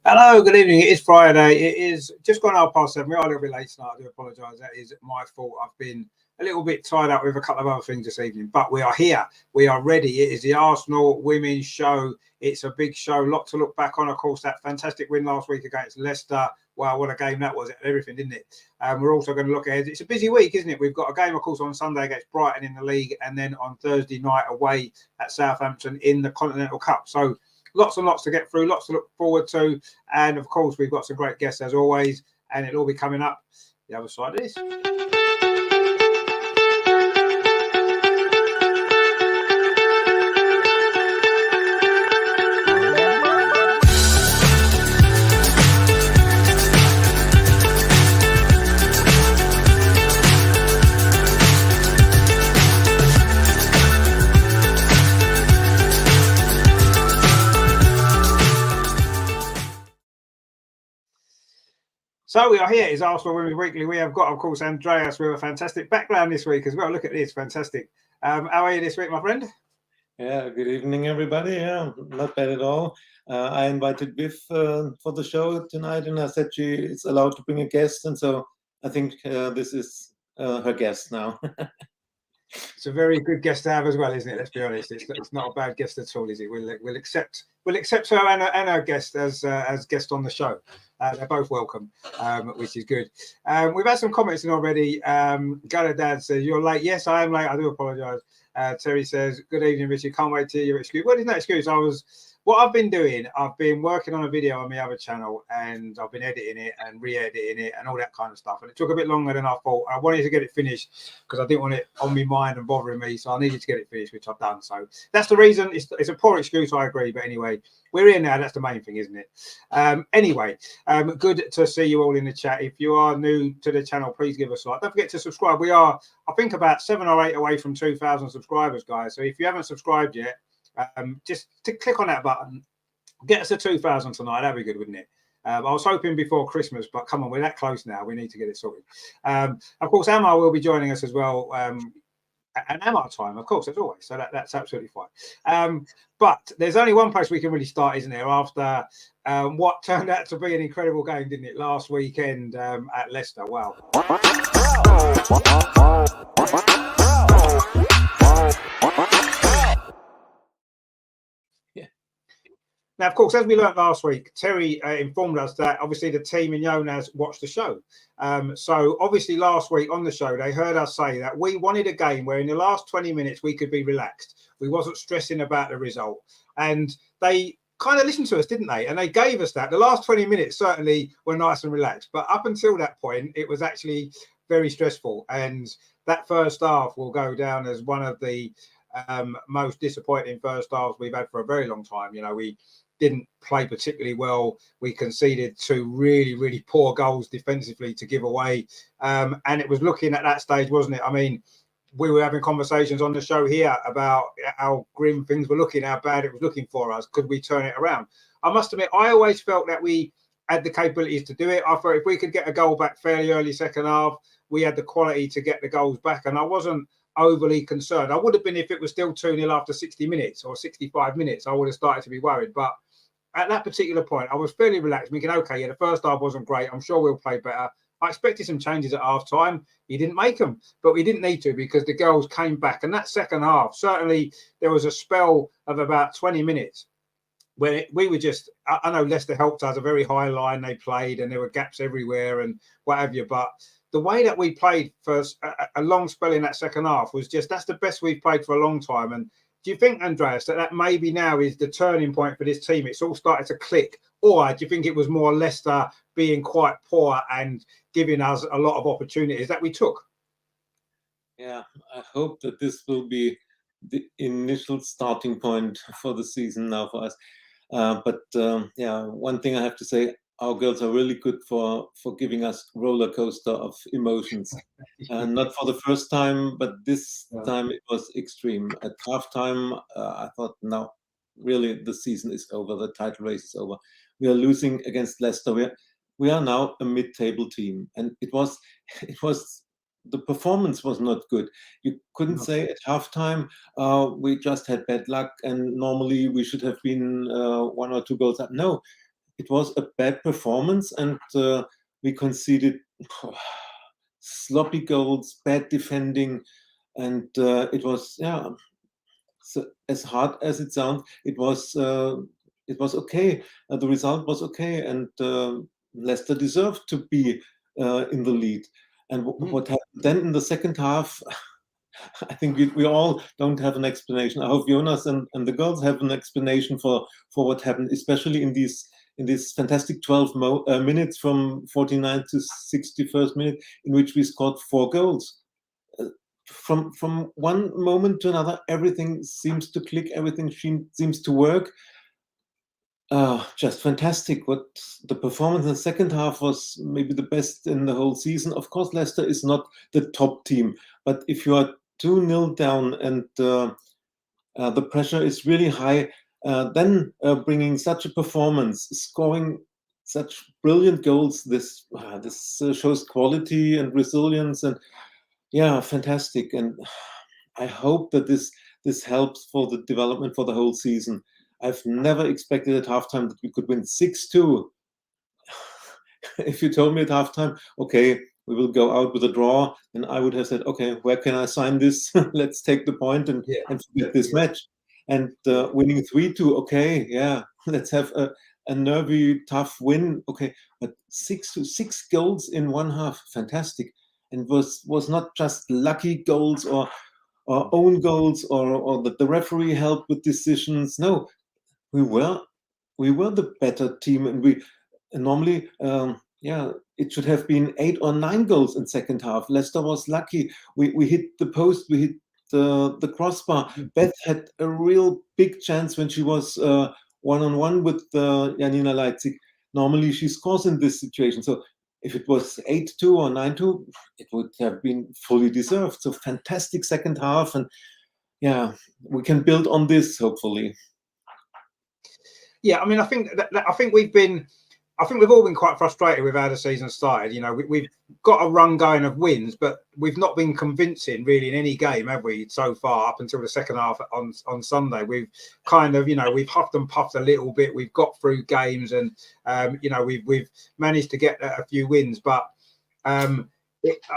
Hello, good evening. It is Friday. It is just gone 7:30. We are a little bit late tonight. I do apologise. That is my fault. I've been a little bit tied up with a couple of other things this evening, but we are here. We are ready. It is the Arsenal Women's Show. It's a big show. Lot to look back on. Of course, that fantastic win last week against Leicester. Wow, what a game that was. Everything, didn't it? We're also going to look ahead. It's a busy week, isn't it? We've got a game, of course, on Sunday against Brighton in the league, and then on Thursday night away at Southampton in the Conti Cup. So lots and lots to get through, lots to look forward to. And of course, we've got some great guests as always, and it'll all be coming up the other side of this. So we are here. It's Arsenal Women's Weekly. We have got, of course, Andreas with a fantastic background this week as well. Look at this, fantastic. How are you this week, my friend? Yeah, good evening, everybody. Yeah, not bad at all. I invited Biff for the show tonight, and I said she is allowed to bring a guest, and so I think this is her guest now. It's a very good guest to have as well, isn't it? Let's be honest. It's not a bad guest at all, is it? We'll accept her and her guest as guest on the show. They're both welcome, which is good. We've had some comments in already. Galadad says, "You're late." Yes, I am late. I do apologise. Terry says, "Good evening, Richard. Can't wait to hear your excuse." What is that excuse? What I've been doing, I've been working on a video on my other channel, and I've been editing it and re-editing it and all that kind of stuff. And it took a bit longer than I thought. I wanted to get it finished because I didn't want it on my mind and bothering me. So I needed to get it finished, which I've done. So that's the reason. It's a poor excuse, I agree. But anyway, we're here now. That's the main thing, isn't it? Anyway, good to see you all in the chat. If you are new to the channel, please give us a like. Don't forget to subscribe. We are, I think, about 7 or 8 away from 2,000 subscribers, guys. So if you haven't subscribed yet, just to click on that button, get us to 2,000 tonight. That'd be good, wouldn't it? I was hoping before Christmas, but come on, we're that close now. We need to get it sorted. Of course, Amar will be joining us as well. And Amar time, of course, as always. So that's absolutely fine. But there's only one place we can really start, isn't there? After what turned out to be an incredible game, didn't it? Last weekend at Leicester. Wow. Now, of course, as we learned last week, Terry informed us that obviously the team in Jonas watched the show. So obviously last week on the show, they heard us say that we wanted a game where in the last 20 minutes we could be relaxed. We wasn't stressing about the result. And they kind of listened to us, didn't they? And they gave us that. The last 20 minutes certainly were nice and relaxed. But up until that point, it was actually very stressful. And that first half will go down as one of the most disappointing first halves we've had for a very long time. You know, we didn't play particularly well. We conceded 2 really, really poor goals defensively to give away. And it was looking at that stage, wasn't it? I mean, we were having conversations on the show here about how grim things were looking, how bad it was looking for us. Could we turn it around? I must admit, I always felt that we had the capabilities to do it. I thought if we could get a goal back fairly early second half, we had the quality to get the goals back. And I wasn't overly concerned. I would have been if it was still 2-0 after 60 minutes or 65 minutes. I would have started to be worried. But at that particular point, I was fairly relaxed, thinking, okay, yeah, the first half wasn't great. I'm sure we'll play better. I expected some changes at half time. He didn't make them, but we didn't need to because the girls came back. And that second half, certainly there was a spell of about 20 minutes where we were just, I know Leicester helped us, a very high line they played and there were gaps everywhere and what have you. But the way that we played for a long spell in that second half was just, that's the best we've played for a long time. And do you think, Andreas, that maybe now is the turning point for this team? It's all started to click. Or do you think it was more Leicester being quite poor and giving us a lot of opportunities that we took? Yeah, I hope that this will be the initial starting point for the season now for us. But one thing I have to say, our girls are really good for giving us roller coaster of emotions. Not for the first time, but this time it was extreme. At halftime, I thought, no, really, the season is over. The title race is over. We are losing against Leicester. We are now a mid-table team, and it was the performance was not good. You couldn't say at halftime we just had bad luck, and normally we should have been 1 or 2 goals up. No. it was a bad performance, and we conceded sloppy goals, bad defending, and it was, yeah. So as hard as it sounds, it was okay. The result was okay, and Leicester deserved to be in the lead. And what happened then in the second half? I think we all don't have an explanation. I hope Jonas and the girls have an explanation for what happened, especially in this fantastic 12 minutes from 49 to 61st minute, in which we scored 4 goals. From one moment to another, everything seems to click, everything seems to work. Just fantastic. What the performance in the second half was maybe the best in the whole season. Of course, Leicester is not the top team, but if you are 2-0 down and the pressure is really high, then bringing such a performance, scoring such brilliant goals, this shows quality and resilience, and yeah, fantastic. And I hope that this helps for the development for the whole season. I've never expected at halftime that we could win 6-2. If you told me at halftime, okay, we will go out with a draw, then I would have said, okay, where can I sign this? Let's take the point and forget this match. And winning 3-2, okay, yeah, let's have a nervy, tough win. Okay, but 6 goals in one half, fantastic. And was not just lucky goals or own goals or that the referee helped with decisions. No, we were the better team, and we normally it should have been 8 or 9 goals in second half. Leicester was lucky. We hit the post, we hit the crossbar. Beth had a real big chance when she was one-on-one with Janina Leipzig. Normally she scores in this situation. So if it was 8-2 or 9-2, it would have been fully deserved. So fantastic second half, and yeah, we can build on this hopefully. Yeah, I mean, I think we've all been quite frustrated with how the season started. You know, we've got a run going of wins, but we've not been convincing really in any game, have we, so far up until the second half on Sunday. We've kind of, we've huffed and puffed a little bit. We've got through games, and we've managed to get a few wins. But I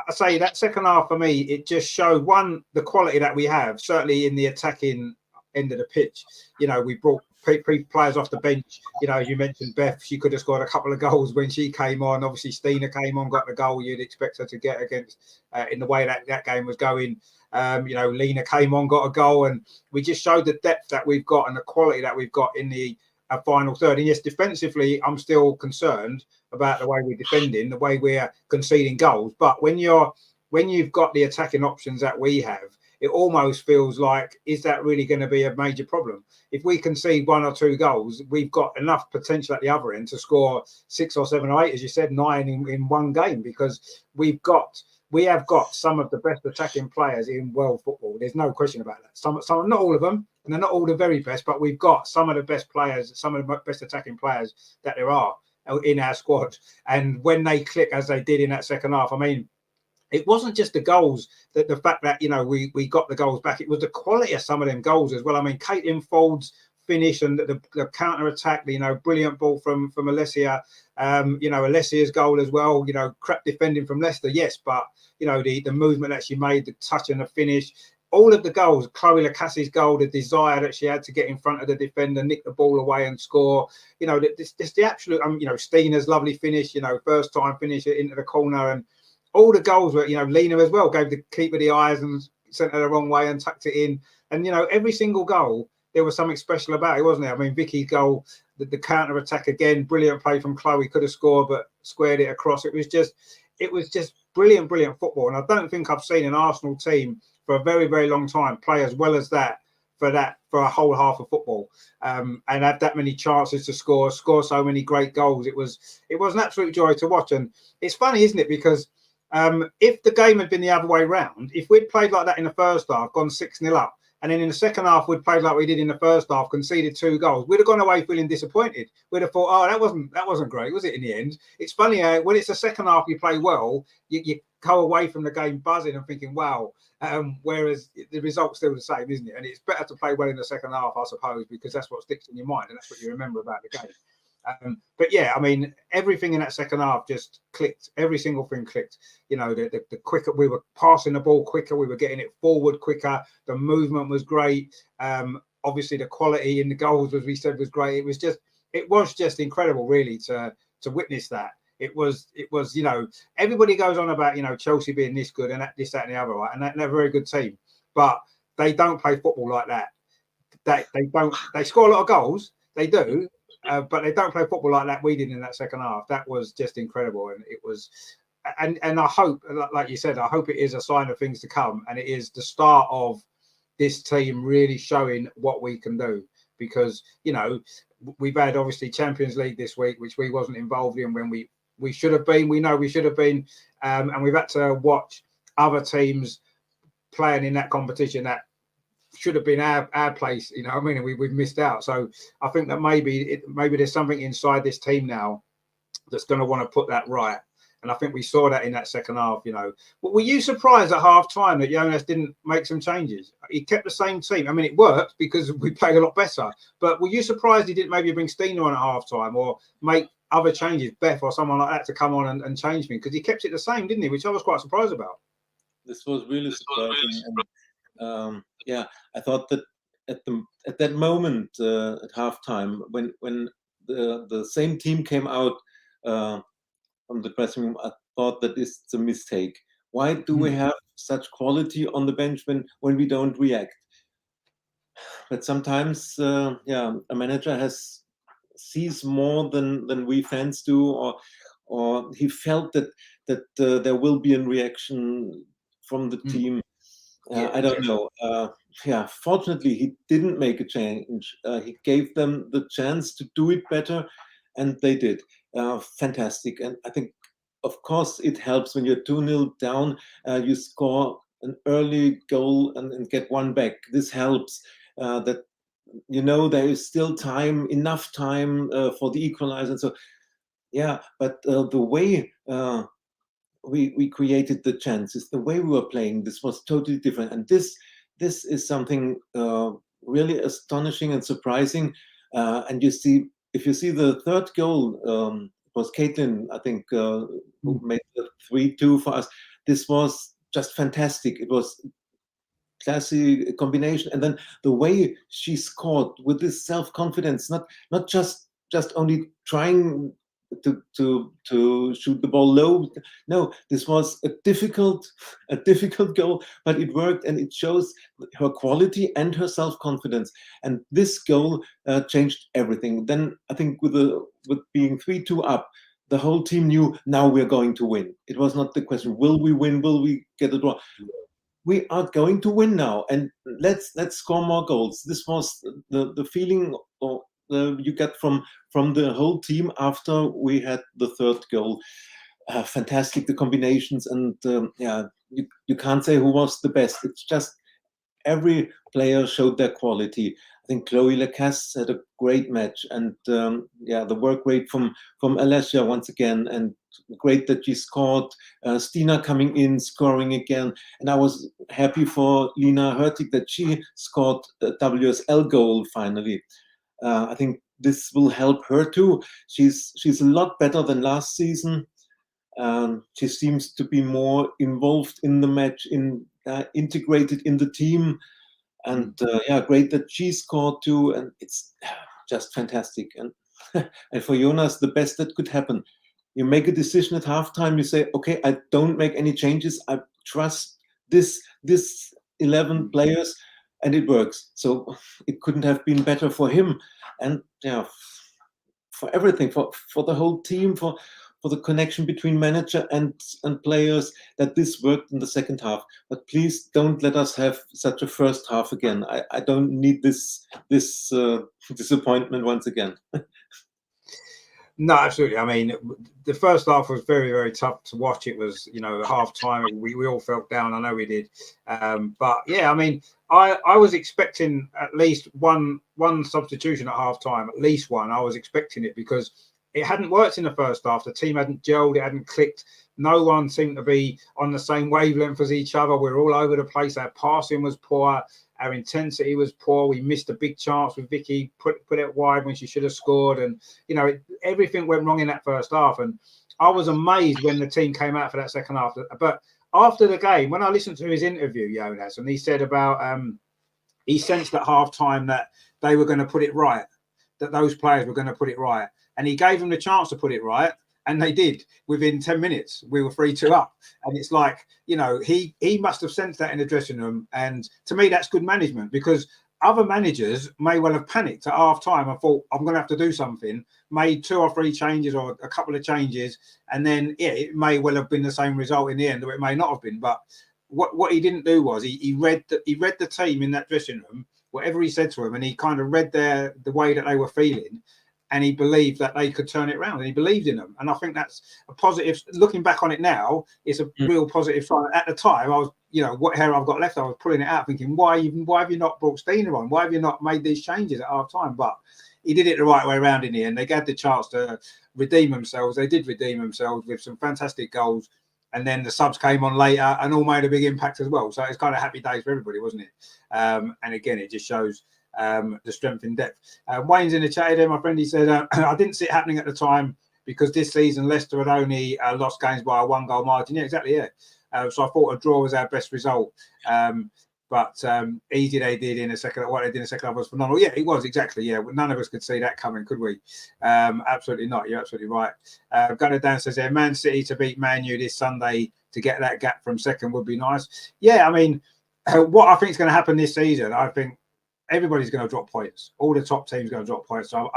say that second half for me, it just showed the quality that we have, certainly in the attacking end of the pitch. We brought players off the bench. You mentioned Beth, she could have scored a couple of goals when she came on. Obviously Stina came on, got the goal you'd expect her to get against in the way that game was going. Lena came on, got a goal, and we just showed the depth that we've got and the quality that we've got in the final third. And yes, defensively I'm still concerned about the way we're defending, the way we're conceding goals, but when you've got the attacking options that we have, it almost feels like, is that really going to be a major problem? If we concede 1 or 2 goals, we've got enough potential at the other end to score 6 or 7 or 8, as you said, 9 in one game, because we have got some of the best attacking players in world football. There's no question about that. Some, not all of them, and they're not all the very best, but we've got some of the best players, some of the best attacking players that there are in our squad. And when they click as they did in that second half, I mean, it wasn't just the goals, that the fact that we got the goals back. It was the quality of some of them goals as well. I mean, Caitlin Ford's finish and the counter attack, brilliant ball from Alessia. Alessia's goal as well. Crap defending from Leicester, yes, but the movement that she made, the touch and the finish. All of the goals, Chloe Lacassi's goal, the desire that she had to get in front of the defender, nick the ball away and score. This the absolute. Stina's lovely finish. First time finish into the corner, and all the goals were, Lena as well gave the keeper the eyes and sent her the wrong way and tucked it in. And every single goal, there was something special about it, wasn't there? I mean, Vicky's goal, the counter attack again, brilliant play from Chloe, could have scored but squared it across. It was just brilliant football. And I don't think I've seen an Arsenal team for a very, very long time play as well as that for a whole half of football, and had that many chances to score so many great goals. It was an absolute joy to watch. And it's funny, isn't it? Because if the game had been the other way round, if we'd played like that in the first half, gone 6-0 up, and then in the second half we'd played like we did in the first half, conceded 2 goals, we'd have gone away feeling disappointed. We'd have thought, oh, that wasn't great, was it? In the end, it's funny when it's the second half you play well, you go away from the game buzzing and thinking, wow. Whereas the result's still the same, isn't it? And it's better to play well in the second half, I suppose, because that's what sticks in your mind and that's what you remember about the game. But yeah, I mean, everything in that second half just clicked. Every single thing clicked. You know, the quicker we were passing the ball quicker, we were getting it forward quicker. The movement was great. Obviously, the quality in the goals, as we said, was great. It was just incredible, really, to witness that. It was, you know, everybody goes on about, you know, Chelsea being this good and this, that, and the other, right? And they're a very good team, but they don't play football like that. They don't. They score a lot of goals. They do. But they don't play football like that we did in that second half. That was just incredible. And it was, and I hope, like you said, I hope it is a sign of things to come. And it is the start of this team really showing what we can do. Because, you know, we've had obviously Champions League this week, which we wasn't involved in when we should have been. We know we should have been. And we've had to watch other teams playing in that competition that should have been our place, you know what I mean? And we've missed out. So I think that maybe there's something inside this team now that's going to want to put that right. And I think we saw that in that second half, you know. But were you surprised at half time that Jonas didn't make some changes? He kept the same team. I mean, it worked because we played a lot better. But were you surprised he didn't maybe bring Steiner on at half time or make other changes, Beth or someone like that, to come on and change things? Because he kept it the same, didn't he? Which I was quite surprised about. This was really surprising. And, yeah, I thought that at that moment at halftime, when the same team came out from the dressing room, I thought that is a mistake. Why do we have such quality on the bench when we don't react? But sometimes, yeah, a manager sees more than we fans do, or he felt that there will be a reaction from the team. I don't know. Yeah, fortunately, he didn't make a change. He gave them the chance to do it better, and they did. Fantastic. And I think, of course, it helps when you're 2-0 down, you score an early goal and get one back. This helps. That, you know, there is still time, enough time for the equalizer. So, yeah, but the way we created the chances, the way we were playing, this was totally different. And this is something really astonishing and surprising. And if you see the third goal, it was Caitlin, I think, who made the 3-2 for us. This was just fantastic. It was classy combination, and then the way she scored with this self-confidence, not just only trying to shoot the ball low. No, this was a difficult goal, but it worked, and it shows her quality and her self-confidence. And this goal changed everything. Then I think with being 3-2 up, the whole team knew now we're going to win. It was not the question, will we win? Will we get a draw? We are going to win now, and let's score more goals. This was the feeling you get from the whole team after we had the third goal. Fantastic, the combinations, and yeah, you can't say who was the best. It's just every player showed their quality. I think Chloe Lacasse had a great match, and yeah, the work rate from Alessia once again, and great that she scored. Stina coming in, scoring again, and I was happy for Lina Hurtig that she scored a WSL goal finally. I think this will help her too. She's a lot better than last season. She seems to be more involved in the match, integrated in the team, and yeah, great that she scored too. And it's just fantastic. And and for Jonas, the best that could happen. You make a decision at halftime. You say, okay, I don't make any changes. I trust this 11 players, and it works. So it couldn't have been better for him, and yeah, for everything, for the whole team, for the connection between manager and players, that this worked in the second half. But please don't let us have such a first half again. I don't need this disappointment once again. No, absolutely. I mean, the first half was very, very tough to watch. It was, you know, half time. We all felt down. I know we did. But yeah, I mean, I was expecting at least one substitution at half time, at least one. I was expecting it because it hadn't worked in the first half. The team hadn't gelled. It hadn't clicked. No one seemed to be on the same wavelength as each other. We were all over the place. Our passing was poor. Our intensity was poor. We missed a big chance with Vicky, put it wide when she should have scored. And, everything went wrong in that first half. And I was amazed when the team came out for that second half. But after the game, when I listened to his interview, Jonas, and he said about he sensed at half time that they were going to put it right, that those players were going to put it right. And he gave them the chance to put it right. And they did. Within 10 minutes, we were 3-2 up. And it's like, he must have sensed that in the dressing room. And to me, that's good management, because other managers may well have panicked at half time and thought, I'm going to have to do something, made 2 or 3 changes or a couple of changes. And then, it may well have been the same result in the end, or it may not have been. But what he didn't do was he read the team in that dressing room, whatever he said to them, and he kind of read the way that they were feeling. And he believed that they could turn it around, and he believed in them. And I think that's a positive. Looking back on it now, it's a real positive sign. At the time, I was, what hair I've got left, I was pulling it out, thinking, why have you not brought Stina on? Why have you not made these changes at half time? But he did it the right way around in the end. They had the chance to redeem themselves. They did redeem themselves with some fantastic goals. And then the subs came on later and all made a big impact as well. So it's kind of happy days for everybody, wasn't it? And again, it just shows the strength in depth. Wayne's in the chat there, my friend. He said, I didn't see it happening at the time because this season Leicester had only lost games by a 1-goal margin. Yeah, exactly. Yeah. So I thought a draw was our best result. But easy they did in the second. What they did in the second half was phenomenal. Yeah, it was, exactly. Yeah, none of us could see that coming, could we? Absolutely not. You're absolutely right. Gunnar Dan says there, Man City to beat Man U this Sunday to get that gap from second would be nice. Yeah, I mean, what I think is going to happen this season, I think everybody's going to drop points. All the top teams are going to drop points. So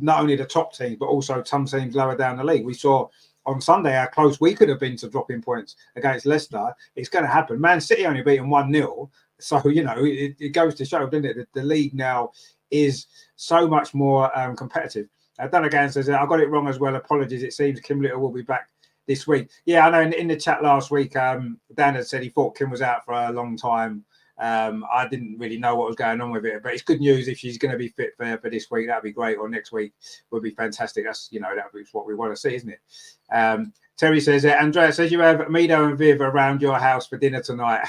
not only the top teams, but also some teams lower down the league. We saw on Sunday how close we could have been to dropping points against Leicester. It's going to happen. Man City only beaten 1-0. So, it goes to show, doesn't it, that the league now is so much more competitive. Donegan says, I got it wrong as well. Apologies. It seems Kim Little will be back this week. Yeah, I know in the chat last week, Dan had said he thought Kim was out for a long time. I didn't really know what was going on with it, but it's good news if she's going to be fit for this week. That'd be great, or next week would be fantastic. That's that be what we want to see, isn't it? Terry says, Andrea says you have Mido and Viv around your house for dinner tonight.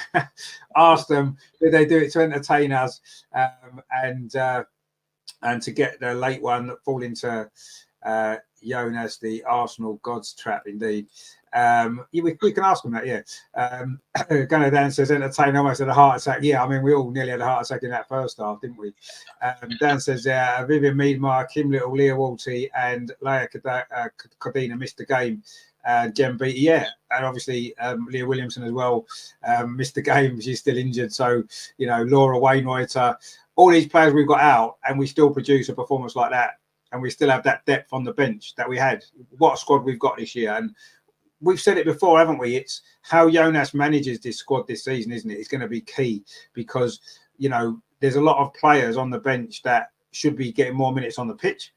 Ask them, do they do it to entertain us and to get the late one fall into Jonas, the Arsenal God's trap, indeed. We can ask them that, yeah. Gunnar Dan says, entertain almost had a heart attack. Yeah, I mean, we all nearly had a heart attack in that first half, didn't we? Dan says, Vivian Meadmar, Kim Little, Leah Walty, and Leia Cordina missed the game. Jem Beattie, yeah, and obviously Leah Williamson as well missed the game. She's still injured. So, Laura Wainwright, all these players we've got out, and we still produce a performance like that. And we still have that depth on the bench that we had. What a squad we've got this year. And we've said it before, haven't we? It's how Jonas manages this squad this season, isn't it? It's going to be key because, there's a lot of players on the bench that should be getting more minutes on the pitch.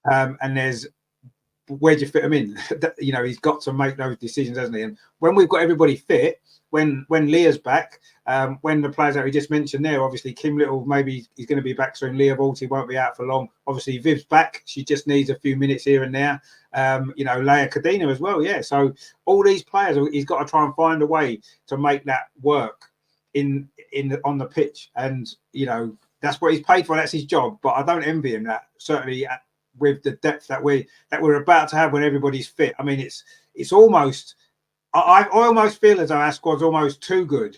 And there's, where do you fit them in? He's got to make those decisions, hasn't he? And when we've got everybody fit, when Leah's back, when the players that we just mentioned there, obviously Kim Little, maybe he's going to be back soon. Leah Balti won't be out for long. Obviously Viv's back. She just needs a few minutes here and there. Leia Cordina as well. Yeah. So all these players, he's got to try and find a way to make that work on the pitch. And, that's what he's paid for. That's his job. But I don't envy him that, certainly with the depth that we're about to have when everybody's fit. I mean, it's almost, I almost feel as though our squad's almost too good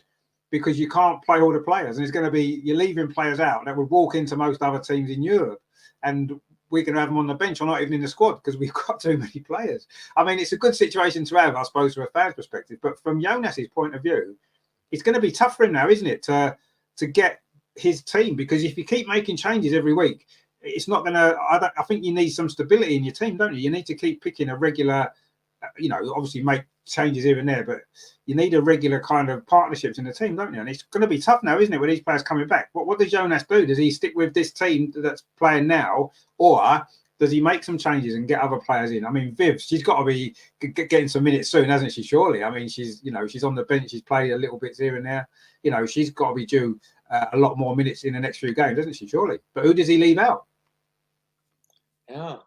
because you can't play all the players, and it's going to be, you're leaving players out that would walk into most other teams in Europe, and we're going to have them on the bench or not even in the squad because we've got too many players. I mean, it's a good situation to have, I suppose, from a fan's perspective, but from Jonas's point of view, it's going to be tough for him now, isn't it, to get his team, because if you keep making changes every week, it's not going to. I think you need some stability in your team, don't you? You need to keep picking a regular, obviously make changes here and there, but you need a regular kind of partnerships in the team, don't you? And it's going to be tough now, isn't it, with these players coming back? What does Jonas do? Does he stick with this team that's playing now, or does he make some changes and get other players in? I mean, Viv, she's got to be getting some minutes soon, hasn't she? Surely. I mean, she's on the bench. She's played a little bit here and there. She's got to be due a lot more minutes in the next few games, doesn't she? Surely. But who does he leave out? Yeah,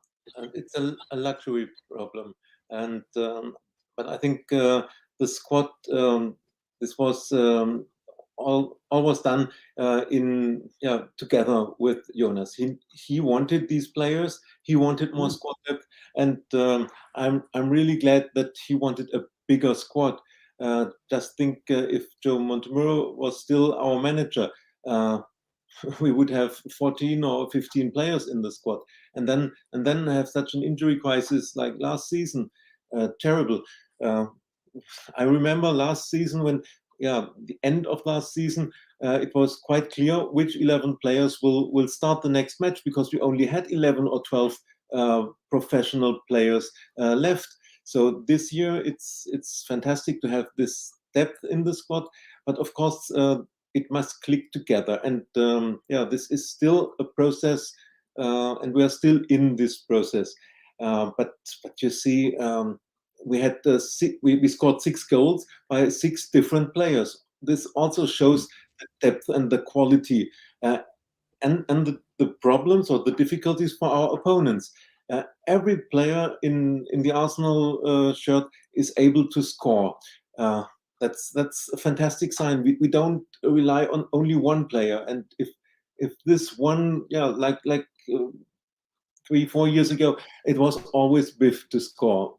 it's a luxury problem, and but I think the squad. This was all was done together with Jonas. He wanted these players. He wanted more squad depth, and I'm really glad that he wanted a bigger squad. Just think if Joe Montemurro was still our manager, we would have 14 or 15 players in the squad, and then have such an injury crisis like last season. Terrible. I remember last season when, the end of last season, it was quite clear which 11 players will start the next match, because we only had 11 or 12 professional players left. So this year it's fantastic to have this depth in the squad, but of course it must click together. And this is still a process, and we are still in this process. But you see, we had we scored 6 goals by 6 different players. This also shows the depth and the quality, and the problems or the difficulties for our opponents. Every player in the Arsenal shirt is able to score. That's a fantastic sign. We don't rely on only one player, and if this one, like 3-4 years ago, it was always Biff to score.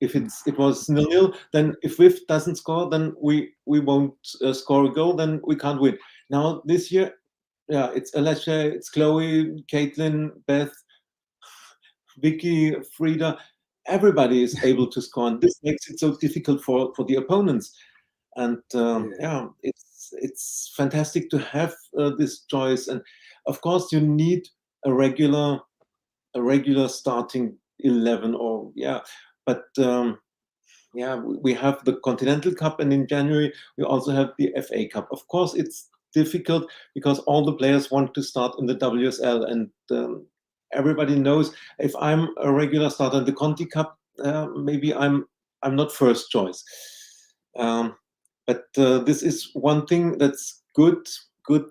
If it was 0-0, then if Biff doesn't score, then we won't score a goal. Then we can't win. Now this year, it's Alessia, it's Chloe, Caitlin, Beth, Vicky, Frida. Everybody is able to score, and this makes it so difficult for the opponents. And it's fantastic to have this choice. And of course, you need a regular starting 11, but we have the Continental Cup, and in January we also have the FA Cup. Of course, it's difficult because all the players want to start in the WSL, and everybody knows if I'm a regular starter in the Conti Cup, maybe I'm not first choice. But this is one thing that's good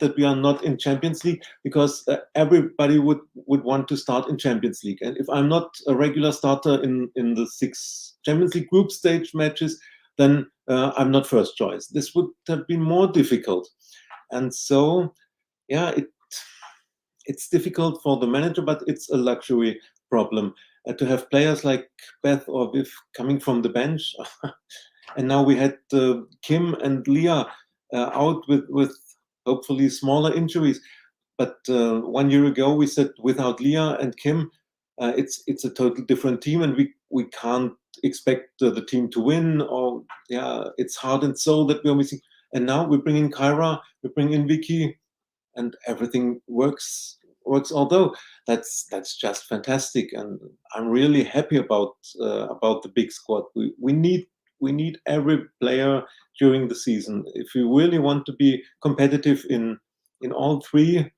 that we are not in Champions League, because everybody would want to start in Champions League. And if I'm not a regular starter in the 6 Champions League group stage matches, then I'm not first choice. This would have been more difficult. And so, it's difficult for the manager, but it's a luxury problem to have players like Beth or Viv coming from the bench. And now we had Kim and Leah out with hopefully smaller injuries. But 1 year ago we said without Leah and Kim, it's a totally different team, and we can't expect the team to win. Or it's heart and soul that we're missing. And now we bring in Kyra, we bring in Vicky, and everything works. Although that's just fantastic, and I'm really happy about the big squad. We need every player during the season. If we really want to be competitive in all 3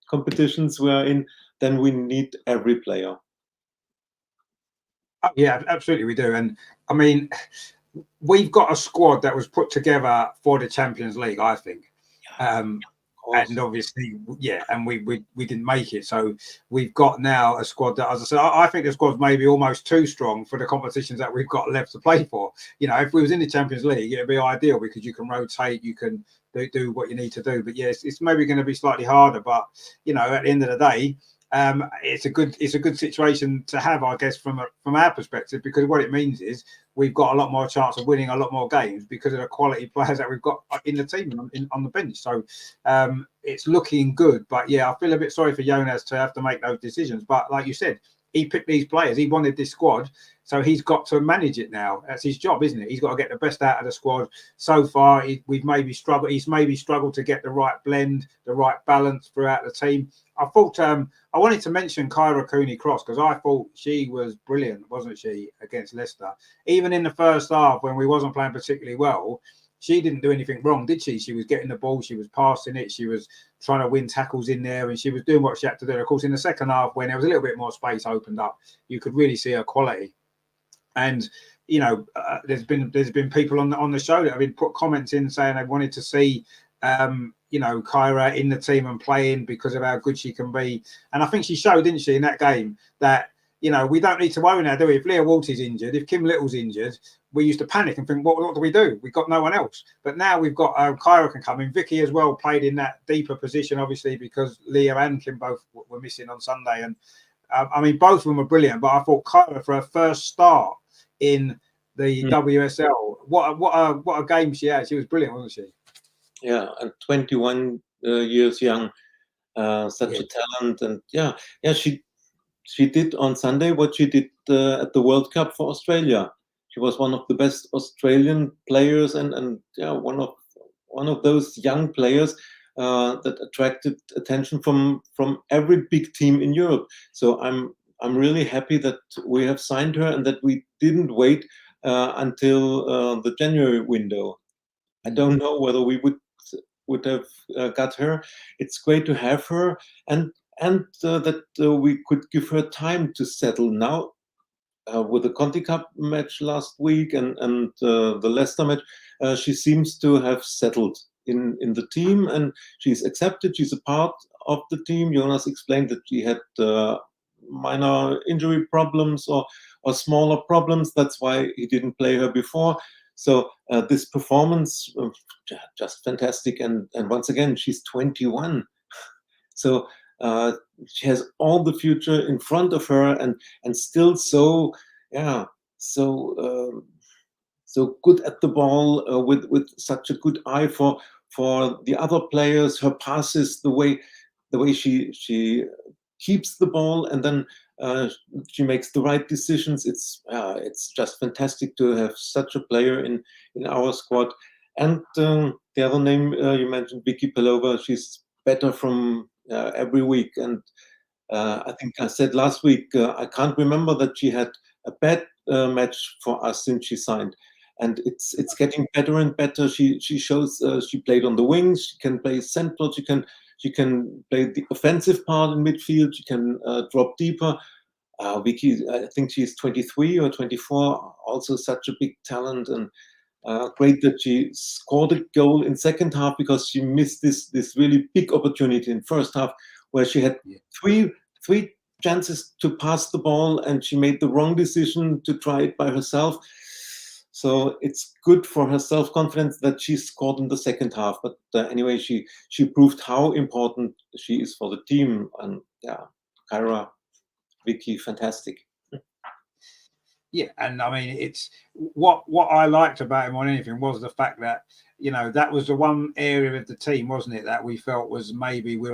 competitions we are in, then we need every player. Yeah, absolutely we do. And I mean, we've got a squad that was put together for the Champions League, I think. And obviously, and we didn't make it. So we've got now a squad that, as I said, I think the squad's maybe almost too strong for the competitions that we've got left to play for. If we was in the Champions League, it'd be ideal, because you can rotate, you can do what you need to do. But yes, it's maybe going to be slightly harder. But at the end of the day, it's a good situation to have, I guess, from our perspective, because what it means is we've got a lot more chance of winning a lot more games because of the quality players that we've got in the team on the bench. So it's looking good. But I feel a bit sorry for Jonas to have to make those decisions. But like you said, he picked these players. He wanted this squad, so he's got to manage it now. That's his job, isn't it? He's got to get the best out of the squad. So far, he's maybe struggled to get the right blend, the right balance throughout the team. I thought I wanted to mention Kyra Cooney-Cross, because I thought she was brilliant, wasn't she, against Leicester? Even in the first half, when we wasn't playing particularly well, she didn't do anything wrong, did she? She was getting the ball, she was passing it, she was trying to win tackles in there, and she was doing what she had to do. Of course, in the second half, when there was a little bit more space opened up, you could really see her quality. And there's been people on the show that have been put comments in saying they wanted to see Kyra in the team and playing because of how good she can be. And I think she showed, didn't she, in that game, that you know, we don't need to worry now, do we? If Leah Walt's injured, if Kim Little's injured, we used to panic and think, what do we do? We've got no one else. But now we've got Kyra can come in. Vicky as well played in that deeper position, obviously, because Leah and Kim both were missing on Sunday. And I mean, both of them were brilliant. But I thought Kyra, for her first start in the WSL, what a game she had. She was brilliant, wasn't she? Yeah, and 21 years young, such a talent. And yeah, she did on Sunday what she did at the World Cup for Australia. She was one of the best Australian players, and yeah, one of those young players that attracted attention from every big team in Europe. So I'm really happy that we have signed her and that we didn't wait until the January window. I don't know whether we would have got her. It's great to have her, and that we could give her time to settle now. With the Conti Cup match last week and the Leicester match, she seems to have settled in the team, and she's accepted. She's a part of the team. Jonas explained that she had minor injury problems or smaller problems. That's why he didn't play her before. So this performance, just fantastic. And once again, she's 21. So she has all the future in front of her, and still so good at the ball, with such a good eye for the other players. Her passes, the way she keeps the ball, and then she makes the right decisions. It's just fantastic to have such a player in our squad. And the other name you mentioned, Vicky Pelova, she's better from every week. And I think I said last week, I can't remember that she had a bad match for us since she signed. And it's getting better and better. She shows she played on the wings. She can play central. She can play the offensive part in midfield. She can drop deeper. Vicky, I think she's 23 or 24. Also such a big talent, and great that she scored a goal in second half, because she missed this really big opportunity in first half, where she had three chances to pass the ball, and she made the wrong decision to try it by herself. So it's good for her self-confidence that she scored in the second half. But anyway, she proved how important she is for the team. And yeah, Kyra, Vicky, fantastic. Yeah, and I mean, it's what I liked about him on anything was the fact that, you know, that was the one area of the team, wasn't it, that we felt was maybe we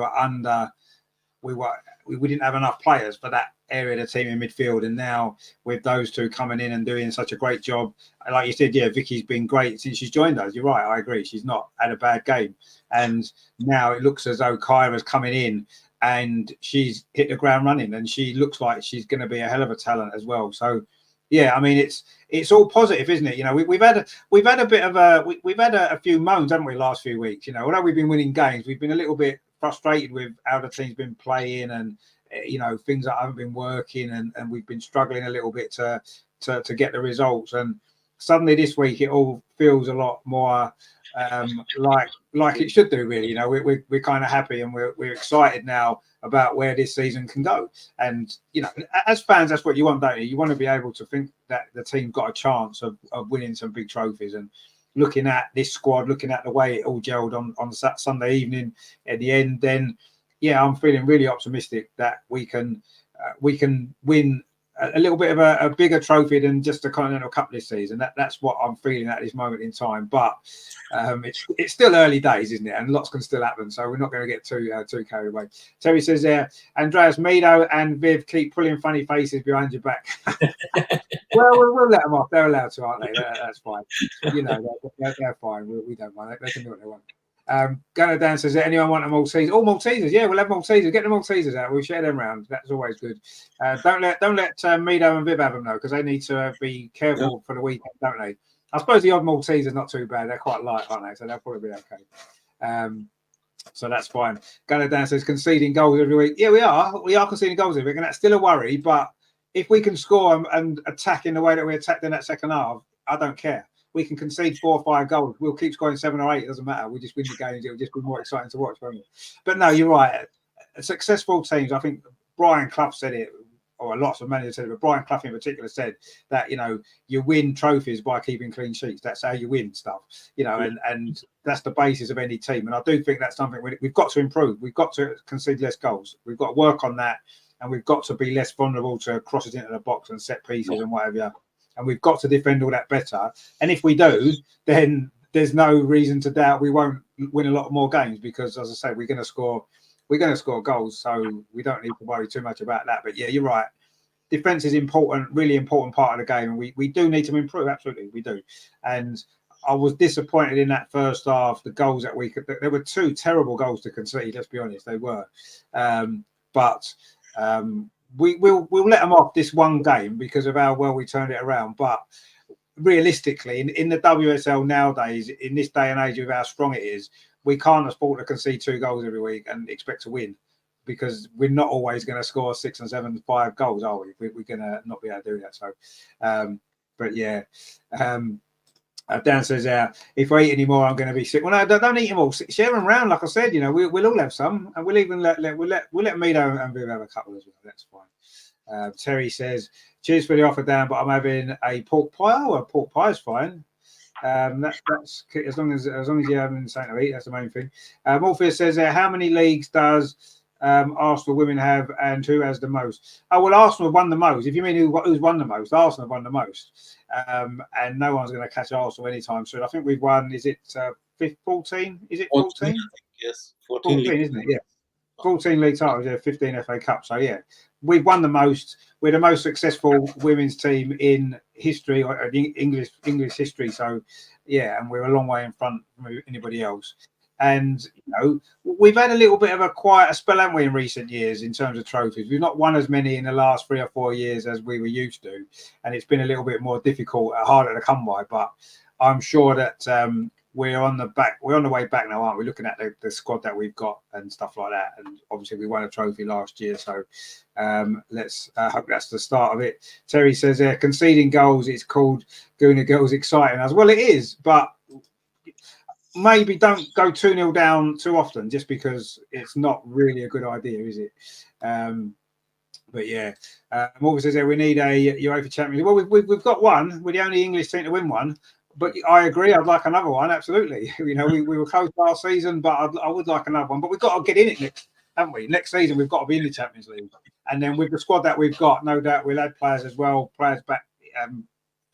didn't have enough players for that area of the team in midfield. And now with those two coming in and doing such a great job, like you said, yeah, Vicky's been great since she's joined us. You're right, I agree. She's not had a bad game, and now it looks as though Kyra's coming in and she's hit the ground running, and she looks like she's going to be a hell of a talent as well. So yeah, I mean, it's all positive, isn't it? You know, we've had a bit of we've had a few moans, haven't we, last few weeks? You know, although we've been winning games, we've been a little bit frustrated with how the team's been playing, and you know, things that haven't been working, and we've been struggling a little bit to get the results. And suddenly this week it all feels a lot more like it should do, really. You know, we're kind of happy, and we're excited now about where this season can go. And you know, as fans, that's what you want, don't you? You want to be able to think that the team got a chance of winning some big trophies. And looking at this squad, looking at the way it all gelled on Sunday evening at the end, then yeah, I'm feeling really optimistic that we can win a little bit of a bigger trophy than just a Continental Cup this season. That's what I'm feeling at this moment in time. But it's still early days, isn't it? And lots can still happen, so we're not going to get too carried away. Terry says there, Andreas Mido and Viv keep pulling funny faces behind your back. Well, we'll let them off. They're allowed to, aren't they? That's fine. You know, they're fine. We don't mind. They can do what they want. Gunnar Dan says, does anyone want a Maltese? All Maltesers, yeah, we'll have Maltesers. Get the Maltesers out. We'll share them around. That's always good. Don't let Mido and Viv have them though, because they need to be careful for the weekend, don't they? I suppose the odd Maltese is not too bad. They're quite light, aren't they? So they'll probably be okay. So that's fine. Gunnar Dan says, conceding goals every week. Yeah, we are conceding goals every week, and that's still a worry. But if we can score and attack in the way that we attacked in that second half, I don't care. We can concede 4 or 5 goals. We'll keep scoring 7 or 8. It doesn't matter. We just win the games. It'll just be more exciting to watch, won't it? But no, you're right. Successful teams. I think Brian Clough said it or lots of managers said, but Brian Clough in particular said that, you know, you win trophies by keeping clean sheets. That's how you win stuff, you know, and that's the basis of any team. And I do think that's something we've got to improve. We've got to concede less goals. We've got to work on that, and we've got to be less vulnerable to crosses into the box and set pieces and whatever. And we've got to defend all that better. And if we do, then there's no reason to doubt we won't win a lot more games, because, as I say, we're going to score goals, so we don't need to worry too much about that. But yeah, you're right. Defense is important, really important part of the game, and we do need to improve. Absolutely, we do. And I was disappointed in that first half. The goals that there were 2 terrible goals to concede. Let's be honest, they were. But we'll let them off this one game because of how well we turned it around. But realistically, in the WSL nowadays, in this day and age of how strong it is, we can't afford to concede 2 goals every week and expect to win, because we're not always going to score 6 and 7, 5 goals, are we? We're going to not be able to do that. So, but yeah. Dan says, if I eat any more, I'm going to be sick. Well, no, don't eat them all. Share them around, like I said. You know, we'll all have some, and we'll even let Mido and Viv have a couple as well. That's fine. Terry says, cheers for the offer, Dan, but I'm having a pork pie. Oh, a pork pie is fine. That's as long as you haven't something to eat. That's the main thing. Morpheus says, how many leagues does Arsenal women have, and who has the most? Oh, well, Arsenal have won the most. If you mean who's won the most, Arsenal have won the most. And no one's going to catch Arsenal anytime soon. I think we've won, is it 14? Is it 14? Yes, 14, isn't it? Yeah. 14 league titles, 15 FA Cup. So, yeah, we've won the most. We're the most successful women's team in history, or English history. So, yeah, and we're a long way in front from anybody else. And, you know, we've had a little bit of a quieter spell, haven't we, in recent years in terms of trophies. We've not won as many in the last 3 or 4 years as we were used to. And it's been a little bit more difficult, harder to come by. But I'm sure that we're on the way back now, aren't we? Looking at the squad that we've got and stuff like that. And obviously we won a trophy last year. So let's hope that's the start of it. Terry says, conceding goals, it's called Gooner Girls exciting as well. It is, but maybe don't go 2-0 down too often, just because it's not really a good idea, is it? But yeah, Morgan says we need a UEFA Champions League. Well, we've got one. We're the only English team to win one. But I agree, I'd like another one. Absolutely. You know, we were close last season, but I would like another one. But we've got to get in it next, haven't we? Next season, we've got to be in the Champions League. And then with the squad that we've got, no doubt we'll add players as well, players back.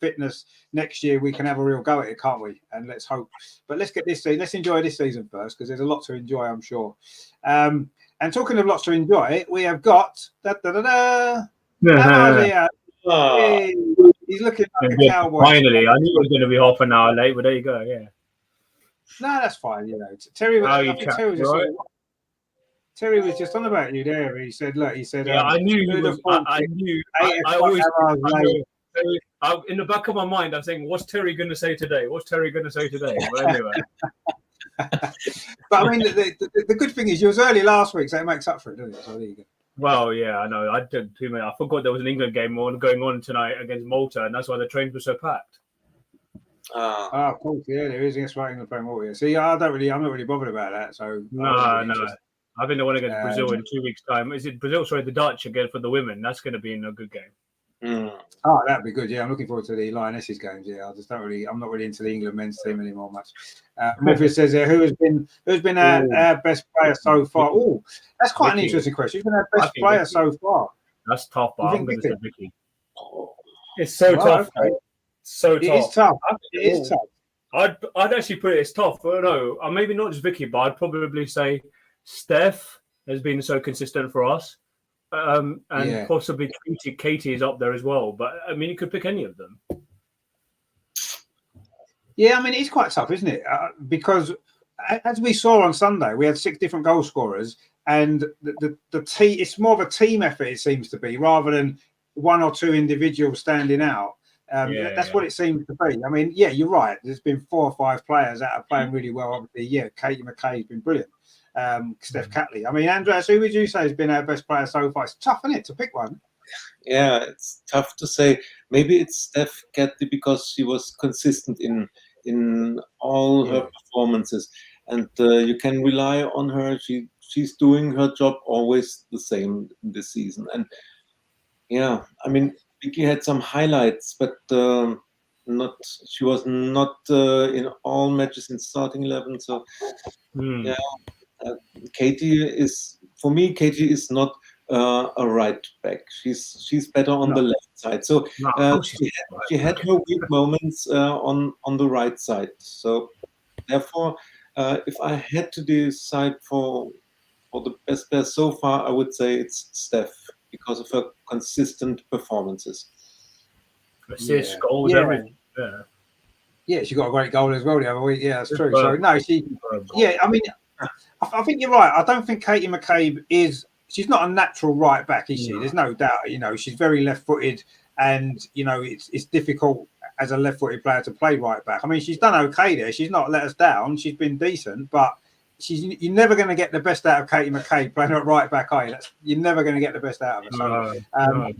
Fitness next year, we can have a real go at it, can't we? And let's hope. But let's get this season. Let's enjoy this season first, because there's a lot to enjoy, I'm sure. And talking of lots to enjoy, we have got Hey, he's looking like a cowboy. Finally, I knew it was going to be half an hour late, but there you go. Yeah. No, that's fine. You know, Terry was just on about you there. He said, "Look," he said, "Yeah, I knew he was. I knew. I always." In the back of my mind, I'm saying, "What's Terry going to say today? What's Terry going to say today?" But anyway. But I mean, the good thing is you was early last week, so it makes up for it, doesn't it? So there you go. Well, yeah, I know. I did too many. I forgot there was an England game going on tonight against Malta, and that's why the trains were so packed. Of course, yeah, there is against England playing Malta. See, I'm not really bothered about that. So no. I think they won against Brazil in 2 weeks' time. Is it Brazil? Sorry, the Dutch again for the women. That's going to be a good game. Oh, that'd be good. Yeah, I'm looking forward to the Lionesses games. Yeah, I'm not really into the England men's team anymore much. Morpheus says, who's been our best player so far? Oh, that's quite an interesting question. Who's been our best player so far? That's tough, but I'm going to say Vicky. It's so tough. Okay. So tough. It is tough. It is tough. I'd actually put it's tough, but no, maybe not just Vicky, but I'd probably say Steph has been so consistent for us. And possibly Katie is up there as well. But I mean, you could pick any of them. Yeah, I mean, it's quite tough, isn't it? Because as we saw on Sunday, we had 6 different goal scorers, and the team. It's more of a team effort, it seems to be, rather than 1 or 2 individuals standing out. That's what it seems to be. I mean, yeah, you're right. There's been 4 or 5 players that are playing really well. Obviously, yeah, Katie McKay's been brilliant. Steph Catley. I mean, Andreas, who would you say has been our best player so far? It's tough, isn't it, to pick one? Yeah, it's tough to say. Maybe it's Steph Catley because she was consistent in all her performances, and you can rely on her. She's doing her job always the same this season. And Yeah, I mean, Vicky had some highlights, but she was not in all matches in starting 11. So yeah, Katie is not a right back. She's better on the left side. So she had her weak moments on the right side. So therefore, if I had to decide for the best player so far, I would say it's Steph because of her consistent performances. Assists, goals, everything. Yeah, she got a great goal as well the other week. Yeah, that's true. So no, I mean, I think you're right. I don't think Katie McCabe she's not a natural right back, is she? There's no doubt. You know, she's very left-footed, and you know, it's difficult as a left-footed player to play right back. I mean, she's done okay there. She's not let us down. She's been decent, but you're never going to get the best out of Katie McCabe playing at right back, are you? You're never going to get the best out of her. So,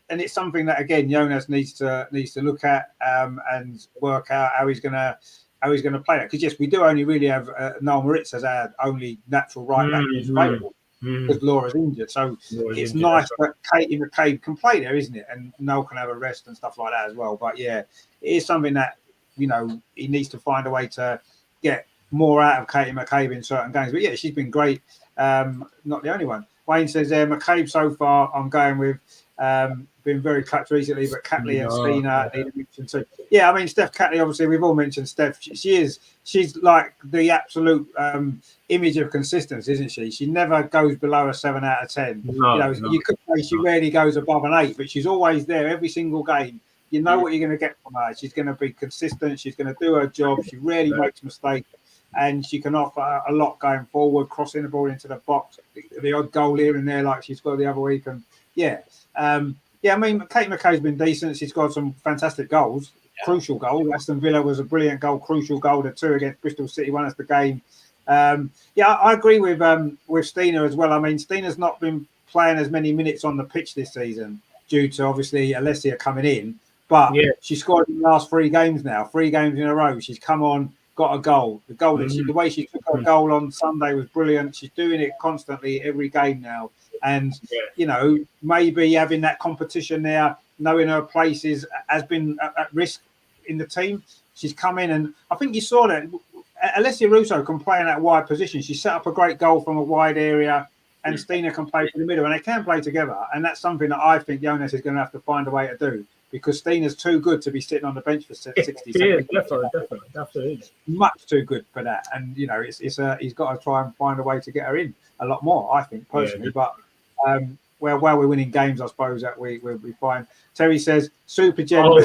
and it's something that again Jonas needs to look at and work out how he's going to play that. Because yes, we do only really have Noel Moritz as our only natural right back who's available because Laura's injured. So it's nice that Katie McCabe can play there, isn't it? And Noel can have a rest and stuff like that as well. But yeah, it is something that he needs to find a way to get more out of Katie McCabe in certain games. But yeah, she's been great. Not the only one. Wayne says McCabe so far I'm going with been very clutch recently, but Catley and Stina need to mention too. Yeah, I mean Steph Catley, obviously we've all mentioned Steph. She's like the absolute image of consistency, isn't she? She never goes below a 7 out of 10. You could say she rarely goes above an 8, but she's always there every single game. You know what you're going to get from her. She's going to be consistent. She's going to do her job. She rarely makes mistakes. And she can offer a lot going forward, crossing the ball into the box, the odd goal here and there, like she scored the other week. And I mean, Katie McCabe's been decent. She's got some fantastic goals, crucial goals. Aston Villa was a brilliant goal, crucial goal. The 2 against Bristol City won us the game. I agree with Stina as well. I mean, Stina's not been playing as many minutes on the pitch this season due to obviously Alessia coming in, but she scored in the last 3 games now, 3 games in a row. She's come on. Got a goal. The goal that the way she took her goal on Sunday was brilliant. She's doing it constantly every game now, and maybe having that competition there, knowing her place has been at risk in the team. She's come in, and I think you saw that Alessia Russo can play in that wide position. She set up a great goal from a wide area, and Stina can play from the middle, and they can play together. And that's something that I think Jonas is going to have to find a way to do. Because Stina's too good to be sitting on the bench for 60 seconds. Definitely. Much too good for that. And, he's got to try and find a way to get her in a lot more, I think, personally. But while we're winning games, I suppose that we'll be fine. Terry says, Super Gen. So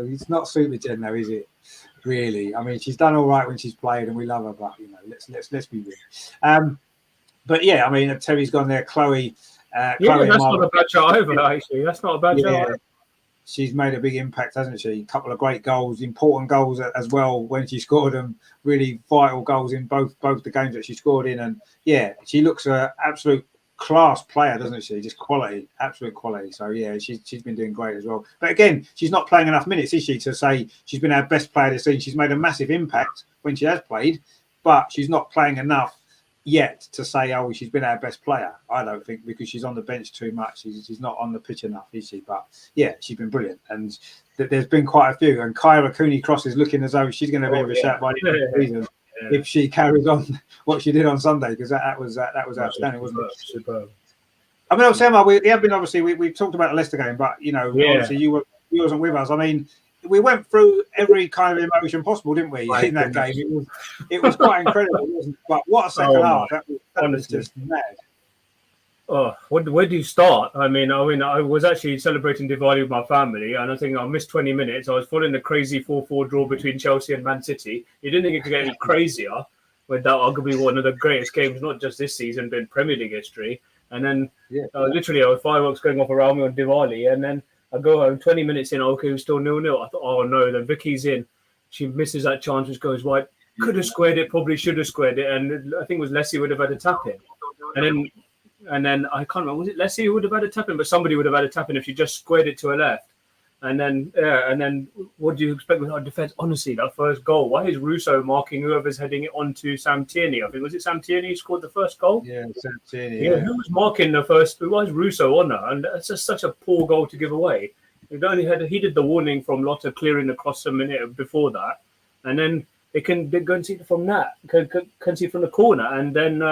it's not Super Gen, though, is it? Really? I mean, she's done all right when she's played and we love her, but, let's be real. But, yeah, I mean, Terry's gone there. Chloe... that's not a bad shot over, actually. That's not a bad shot. She's made a big impact, hasn't she? A couple of great goals, important goals as well when she scored them. Really vital goals in both the games that she scored in. And, she looks an absolute class player, doesn't she? Just quality, absolute quality. So, she's been doing great as well. But, again, she's not playing enough minutes, is she, to say she's been our best player this season. She's made a massive impact when she has played, but she's not playing enough yet to say, she's been our best player. I don't think, because she's on the bench too much. She's not on the pitch enough, is she? But she's been brilliant, and there's been quite a few. And Kyra Cooney-Cross is looking as though she's going to be a shout by the end of the season if she carries on what she did on Sunday, because that was outstanding, wasn't it? Superb. I mean, Selma, we have been obviously we've talked about the Leicester game, but obviously you wasn't with us. I mean, we went through every kind of emotion possible, didn't we, in that game? It was quite incredible, wasn't it? But what a second half! That was just mad. Where do you start? I mean, I was actually celebrating Diwali with my family, and I think I missed 20 minutes. I was following the crazy 4-4 draw between Chelsea and Man City. You didn't think it could get any crazier with that arguably one of the greatest games, not just this season, but in Premier League history. And then literally, I was fireworks going off around me on Diwali, and then I go home 20 minutes in, it was still 0-0. I thought, oh no, then Vicky's in. She misses that chance, which goes wide. Could have squared it, probably should have squared it. And I think it was Leslie would have had a tap in. And then I can't remember, was it Leslie who would have had a tap in? But somebody would have had a tap in if she just squared it to her left. And then what do you expect with our defense? Honestly, that first goal. Why is Russo marking whoever's heading it onto Sam Tierney? I think was it Sam Tierney who scored the first goal? Yeah, Sam Tierney. Yeah, who was marking the first? Why is Russo on that? And that's just such a poor goal to give away. He did the warning from Lotta clearing across a minute before that, and then they go and see it from that. Can see it from the corner, and then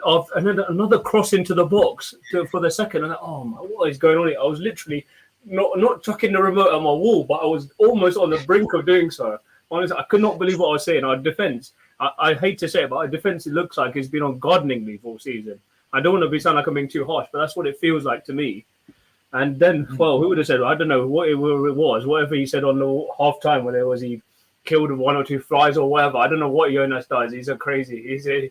another cross into the box for the second. And oh my, what is going on here? I was literally not chucking the remote on my wall, but I was almost on the brink of doing so. Honestly, I could not believe what I was saying. Our defense, I hate to say it, but our defense, it looks like it's been on gardening leave all season. I don't want to sound like I'm being too harsh, but that's what it feels like to me. And then, well, who would have said? I don't know what it was. Whatever he said on the half time, whether he killed one or two flies or whatever. I don't know what Jonas does. He's a charismatic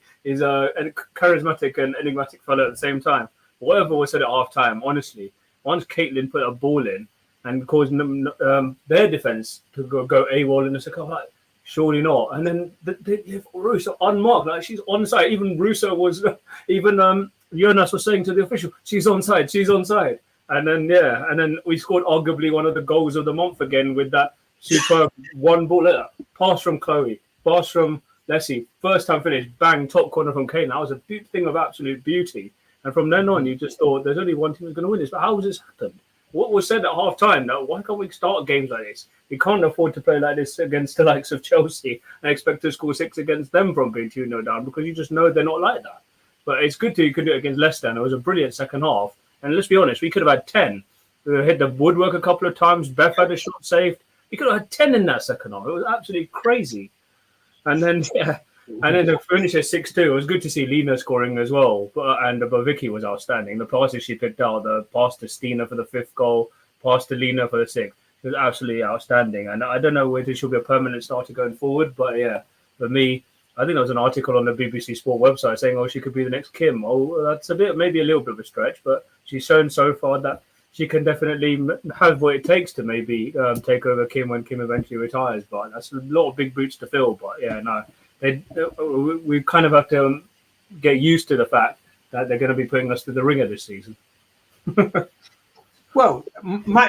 and enigmatic fellow at the same time. Whatever was said at half time, honestly, once Caitlin put a ball in and caused their defense to go AWOL in the second, I'm like, surely not. And then they leave Russo unmarked, like she's onside. Even Russo was, Jonas was saying to the official, she's onside. And then we scored arguably one of the goals of the month again with that superb one ball pass from Chloe, pass from Leslie, first time finish, bang, top corner from Kane. That was a thing of absolute beauty. And from then on, you just thought there's only one team that's going to win this. But how has this happened? What was said at half time? Now, why can't we start games like this? We can't afford to play like this against the likes of Chelsea and expect to score 6 against them from being 2-0 down, because you just know they're not like that. But it's good you could do it against Leicester, and it was a brilliant second half. And let's be honest, we could have had 10. We hit the woodwork a couple of times. Beth had a shot saved. We could have had 10 in that second half. It was absolutely crazy. And then to finish at 6-2, it was good to see Lena scoring as well. But Vicky was outstanding. The passes she picked out, the pass to Stina for the 5th goal, pass to Lena for the 6th, it was absolutely outstanding. And I don't know whether she'll be a permanent starter going forward, but yeah, for me, I think there was an article on the BBC Sport website saying, she could be the next Kim. That's maybe a little bit of a stretch, but she's shown so far that she can definitely have what it takes to maybe take over Kim when Kim eventually retires. But that's a lot of big boots to fill. But yeah, no, we kind of have to get used to the fact that they're going to be putting us through the ringer this season. Well,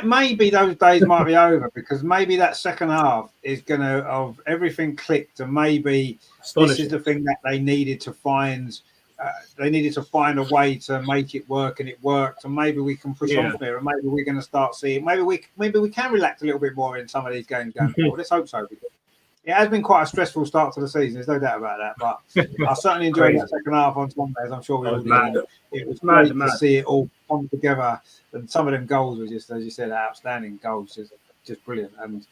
maybe those days might be over, because maybe that second half is going to have everything clicked, and maybe this is the thing that they needed to find. They needed to find a way to make it work, and it worked. And maybe we can push on from there, and maybe we're going to start seeing. Maybe we can relax a little bit more in some of these games going forward. Let's hope so. It has been quite a stressful start to the season. There's no doubt about that. But I certainly enjoyed that second half on Sundays. I'm sure we all did. It was great to see it all come together. And some of them goals were just, as you said, outstanding goals, just brilliant. And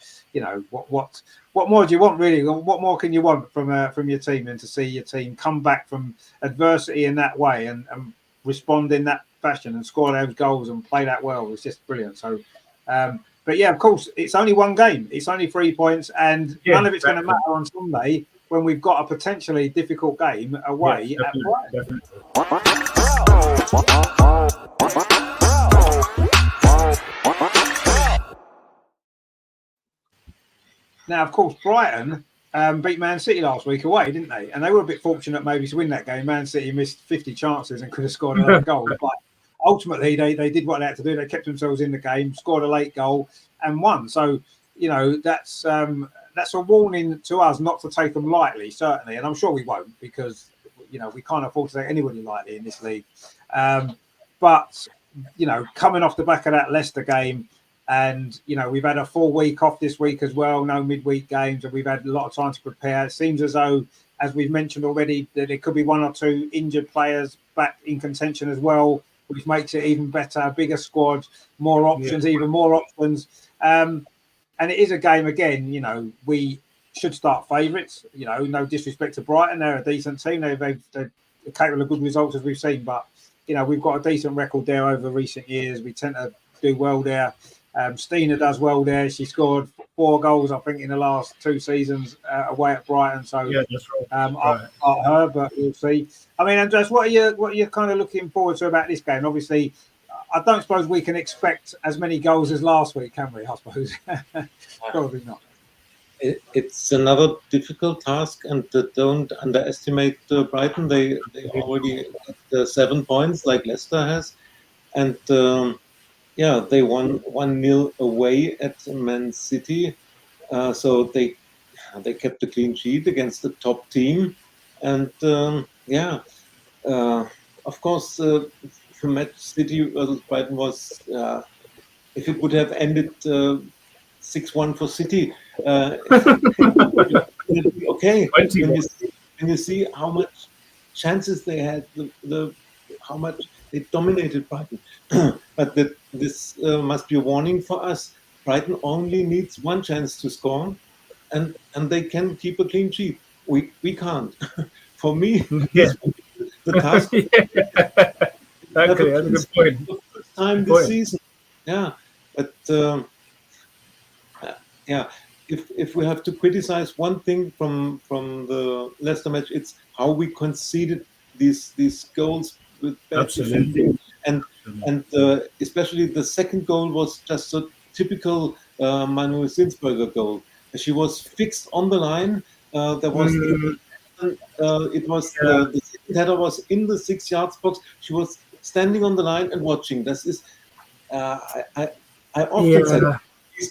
what more do you want, really? What more can you want from your team than to see your team come back from adversity in that way and respond in that fashion and score those goals and play that well? It's just brilliant. So, but yeah, of course, it's only one game. It's only 3 points, and none of it's going to matter on Sunday when we've got a potentially difficult game away at Brighton. Now, of course, Brighton beat Man City last week away, didn't they? And they were a bit fortunate maybe to win that game. Man City missed 50 chances and could have scored another goal. But ultimately, they did what they had to do. They kept themselves in the game, scored a late goal and won. So, that's a warning to us not to take them lightly, certainly. And I'm sure we won't, because, we can't afford to take anybody lightly in this league. But, coming off the back of that Leicester game, and, we've had a full week off this week as well, no midweek games, and we've had a lot of time to prepare. It seems as though, as we've mentioned already, that there could be 1 or 2 injured players back in contention as well, which makes it even better. A bigger squad, more options, even more options. And it is a game, again, we should start favourites. No disrespect to Brighton. They're a decent team. They're capable of good results, as we've seen. But, we've got a decent record there over recent years. We tend to do well there. Stina does well there. She scored 4 goals, I think, in the last 2 seasons away at Brighton. So yeah, that's right. I'll her, but we'll see. I mean, Andres, what are you kind of looking forward to about this game? Obviously, I don't suppose we can expect as many goals as last week, can we? I suppose probably not. It's another difficult task, and don't underestimate Brighton. They already got 7 points, like Leicester has, and. yeah, they won 1-0 away at Man City, so they kept a clean sheet against the top team, and of course, the match City versus Brighton was, if it would have ended 6-1 for City, okay. When you see how much chances they had, how much they dominated Brighton, but this must be a warning for us. Brighton only needs one chance to score, and they can keep a clean sheet. We can't. For me, this will be the task. Exactly, that's a good point. The first time this season, yeah. But yeah, if we have to criticize one thing from the Leicester match, it's how we conceded these goals with bad defending, and especially the second goal was just a typical Manuel Zinsberger goal. She was fixed on the line. There was it was the second header was in the 6 yards box. She was standing on the line and watching. This is I often said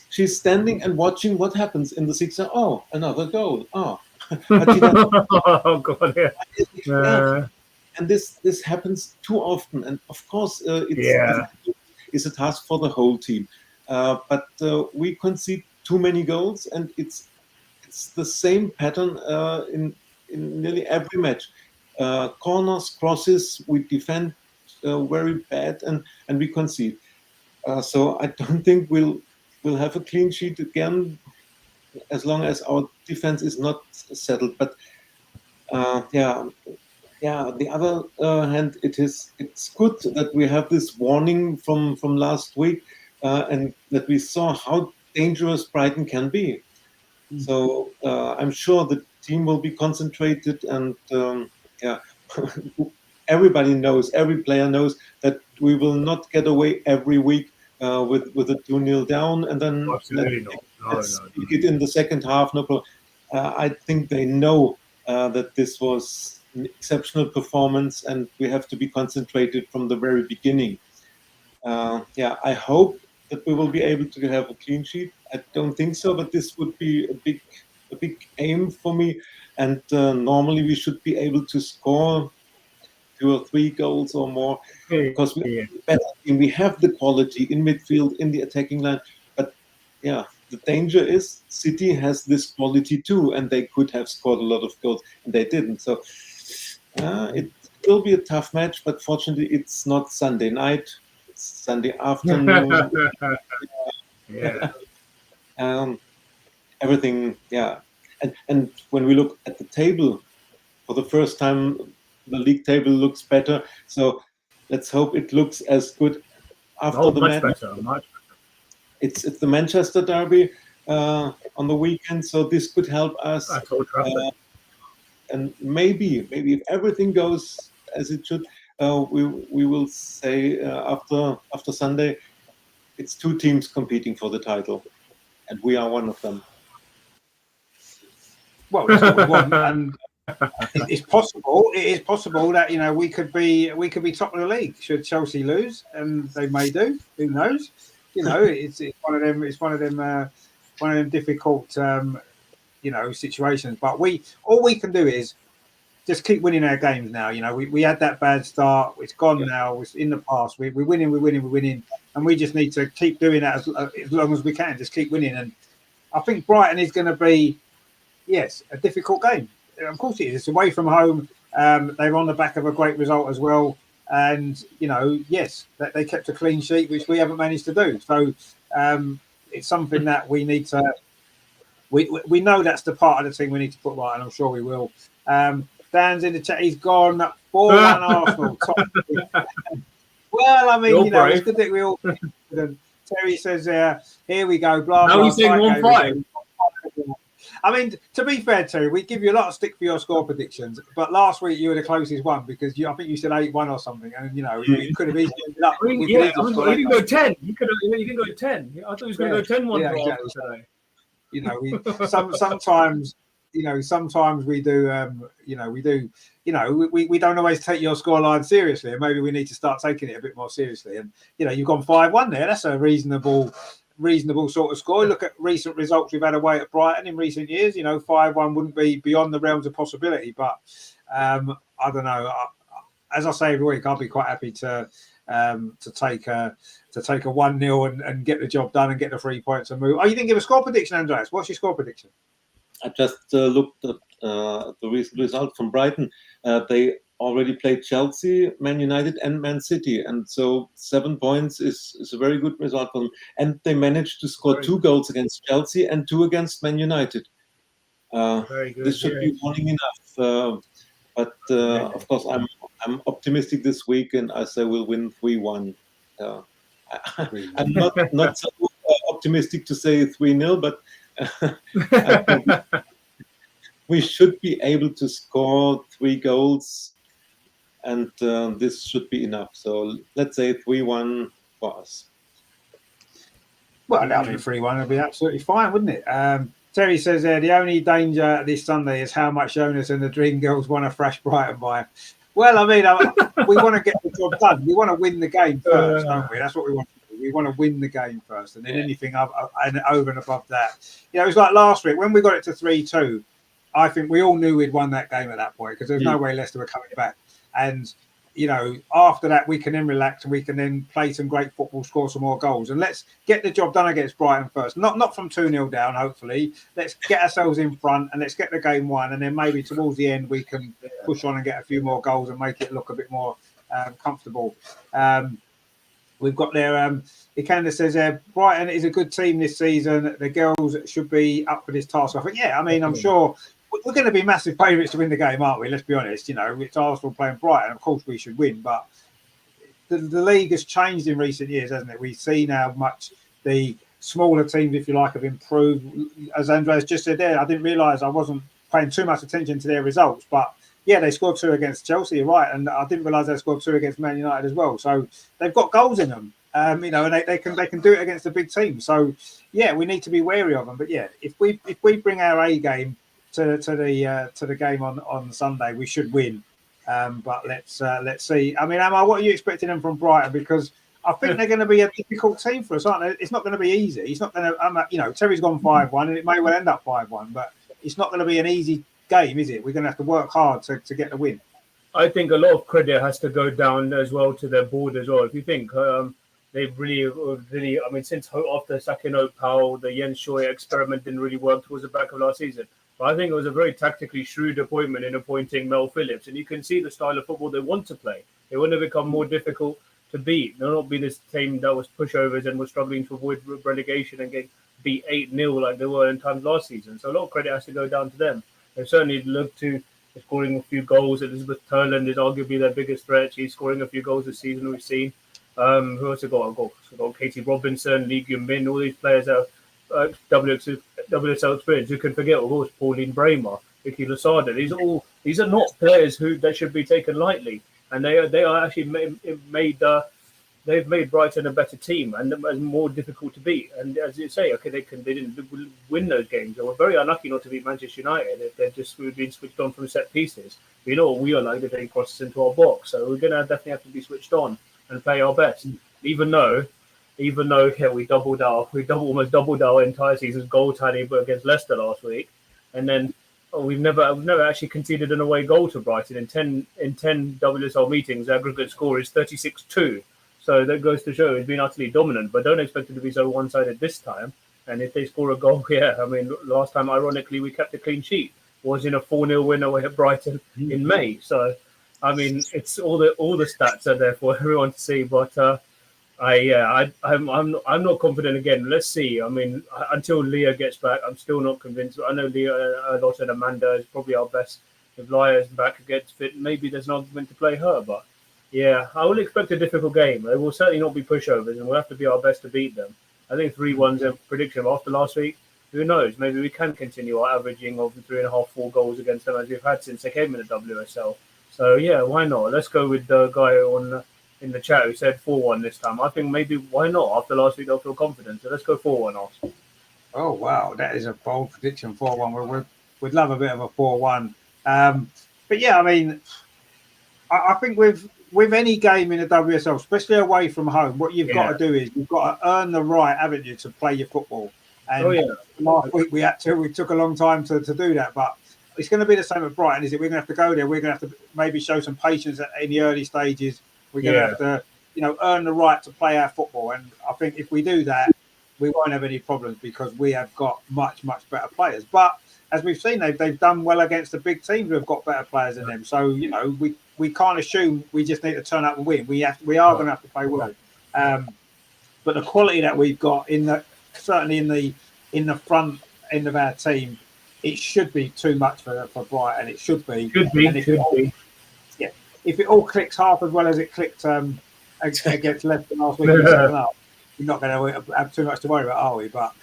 she's standing and watching what happens in the 6 yard. Oh, another goal. Oh, but she oh God, yeah. And this happens too often. And of course, it's a task for the whole team. But we concede too many goals, and it's the same pattern in nearly every match. Corners, crosses, we defend very bad, and we concede. So I don't think we'll have a clean sheet again as long as our defense is not settled. But the other hand, it's good that we have this warning from last week, and that we saw how dangerous Brighton can be. So I'm sure the team will be concentrated, and everybody knows, every player knows that we will not get away every week with a 2-0 down, and then let's pick it in the second half. No problem. I think they know that this was an exceptional performance, and we have to be concentrated from the very beginning. I hope that we will be able to have a clean sheet. I don't think so, but this would be a big aim for me. And normally we should be able to score 2 or 3 goals or more, because we have the quality in midfield, in the attacking line. But the danger is City has this quality too, and they could have scored a lot of goals, and they didn't. So it will be a tough match, but fortunately it's not Sunday night. It's Sunday afternoon. Everything, and when we look at the table, for the first time, the league table looks better. So let's hope it looks as good after the match. Much better. It's the Manchester derby on the weekend, so this could help us. And maybe if everything goes as it should, we will say after Sunday, it's 2 teams competing for the title, and we are one of them. Well, that's what we want, and it's possible. It is possible that we could be top of the league should Chelsea lose, and they may do. Who knows? It's one of them. It's one of them difficult situations. But all we can do is just keep winning our games now. We had that bad start. It's gone now. It's in the past. We're winning, and we just need to keep doing that as long as we can. Just keep winning, and I think Brighton is going to be, a difficult game. Of course it is. It's away from home. They're on the back of a great result as well, and they kept a clean sheet, which we haven't managed to do. So it's something that we need to. We know that's the part of the team we need to put right, and I'm sure we will. Dan's in the chat. He's gone 4-1 Arsenal. Well, I mean, it's good that we all. Terry says, "Here we go." Blah. Now you're saying 1-5. I mean, to be fair, Terry, we give you a lot of stick for your score predictions, but last week you were the closest one because I think you said 8-1 or something, and you could have easily ended up. You didn't go 10. You didn't go 10. I thought he was going to go 10-1 today. Sometimes sometimes we do, we don't always take your scoreline seriously, and maybe we need to start taking it a bit more seriously. And you've gone 5-1 there. That's a reasonable sort of score. Look at recent results we've had away at Brighton in recent years. 5-1 wouldn't be beyond the realms of possibility. But I don't know. As I say every week, I'll be quite happy to take a 1-0 and get the job done and get the 3 points and move. Oh, you didn't give a score prediction, Andreas? What's your score prediction? I just looked at the recent result from Brighton. They already played Chelsea, Man United, and Man City, and so 7 points is a very good result for them. And they managed to score 2 goals against Chelsea and 2 against Man United. Very good. This should be warning enough. But of course, I'm optimistic this week, and I say we'll win 3-1. I'm not so optimistic to say 3-0, but I think we should be able to score 3 goals, and this should be enough. So let's say 3-1 for us. Well, that'll be 3-1. It'll be absolutely fine, wouldn't it? Terry says there, the only danger this Sunday is how much Jonas and the Dream Girls want to thrash Brighton by. Well, I mean, we want to get the job done. We want to win the game first, don't we? That's what we want to do. We want to win the game first, and then anything over and above that. It's like last week when we got it to 3-2. I think we all knew we'd won that game at that point because there's no way Leicester were coming back. And after that, we can then relax and we can then play some great football, score some more goals. And let's get the job done against Brighton first. Not from 2-0 down, hopefully. Let's get ourselves in front and let's get the game won. And then maybe towards the end, we can push on and get a few more goals and make it look a bit more comfortable. We've got there, Ikander says, Brighton is a good team this season. The girls should be up for this task. I think, I'm sure we're going to be massive favourites to win the game, aren't we? Let's be honest. It's Arsenal playing Brighton. Of course, we should win. But the league has changed in recent years, hasn't it? We've seen how much the smaller teams, if you like, have improved. As Andreas just said there, I didn't realise I wasn't paying too much attention to their results. But, they scored 2 against Chelsea, right? And I didn't realise they scored 2 against Man United as well. So they've got goals in them. And they can do it against a big team. So, we need to be wary of them. But, if we bring our A game to the game on Sunday, we should win. But let's see. I mean, Amar, what are you expecting them from Brighton? Because I think they're going to be a difficult team for us, aren't they? It's not going to be easy. It's not going to. Terry's gone 5-1, and it may well end up 5-1. But it's not going to be an easy game, is it? We're going to have to work hard to get the win. I think a lot of credit has to go down as well to their board as well. If you think they've really, I mean, since after sacking Powell, the Jens Schoy experiment didn't really work towards the back of last season. But I think it was a very tactically shrewd appointment in appointing Mel Phillips. And you can see the style of football they want to play. They want to become more difficult to beat. They'll not be this team that was pushovers and was struggling to avoid relegation and get beat 8-0 like they were in times last season. So a lot of credit has to go down to them. They've certainly looked to scoring a few goals. Elizabeth Turland is arguably their biggest threat. She's scoring a few goals this season, we've seen. Who else have got? We've got Katie Robinson, Lee Gyun Min, all these players that are WSL experience. You can forget, of course, Pauline Bramer, Vicky Lasada. These are not players that should be taken lightly, and they are actually they've made Brighton a better team and more difficult to beat. And as you say, okay, they didn't win those games. They were very unlucky not to beat Manchester United. They've just been switched on from set pieces. We know what we are like to take crosses into our box, so we're going to definitely have to be switched on and play our best. Even though we almost doubled our entire season's goal tally against Leicester last week, and then we've never actually conceded an away goal to Brighton in 10 WSL meetings. The aggregate score is 36-2. So that goes to show it's been utterly dominant, but don't expect it to be so one-sided this time. And if they score a goal, I mean, last time, ironically, we kept a clean sheet. Was in a 4-0 win away at Brighton in May. So, I mean, it's all the stats are there for everyone to see. But I'm not confident again. Let's see. I mean, until Leah gets back, I'm still not convinced. I know Leah a lot, and Amanda is probably our best. If Leah's back and gets fit, maybe there's an argument to play her, but. Yeah, I will expect a difficult game. They will certainly not be pushovers, and we'll have to be our best to beat them. I think 3-1's a prediction. After last week, who knows? Maybe we can continue our averaging of 3.5, 4 goals against them as we've had since they came in the WSL. So, yeah, why not? Let's go with the guy in the chat who said 4-1 this time. I think maybe, why not? After last week, they'll feel confident. So let's go 4-1, Arsenal. Oh, wow. That is a bold prediction, 4-1. we'd love a bit of a 4-1. But yeah, I mean, I think with any game in the WSL, especially away from home, what you've got to do is you've got to earn the right, haven't you, to play your football. And last week we took a long time to do that, but it's going to be the same at Brighton, is it? We're going to have to go there. We're going to have to maybe show some patience in the early stages. We're going to have to, earn the right to play our football. And I think if we do that, we won't have any problems because we have got much, much better players. But as we've seen, they've done well against the big teams who have got better players than them. So, we can't assume we just need to turn up and win. We are going to have to play well. But the quality that we've got certainly in the front end of our team, it should be too much for Brighton. It should be. Yeah. If it all clicks half as well as it clicked against Leicester last week in the second half, we're not going to have too much to worry about, are we? But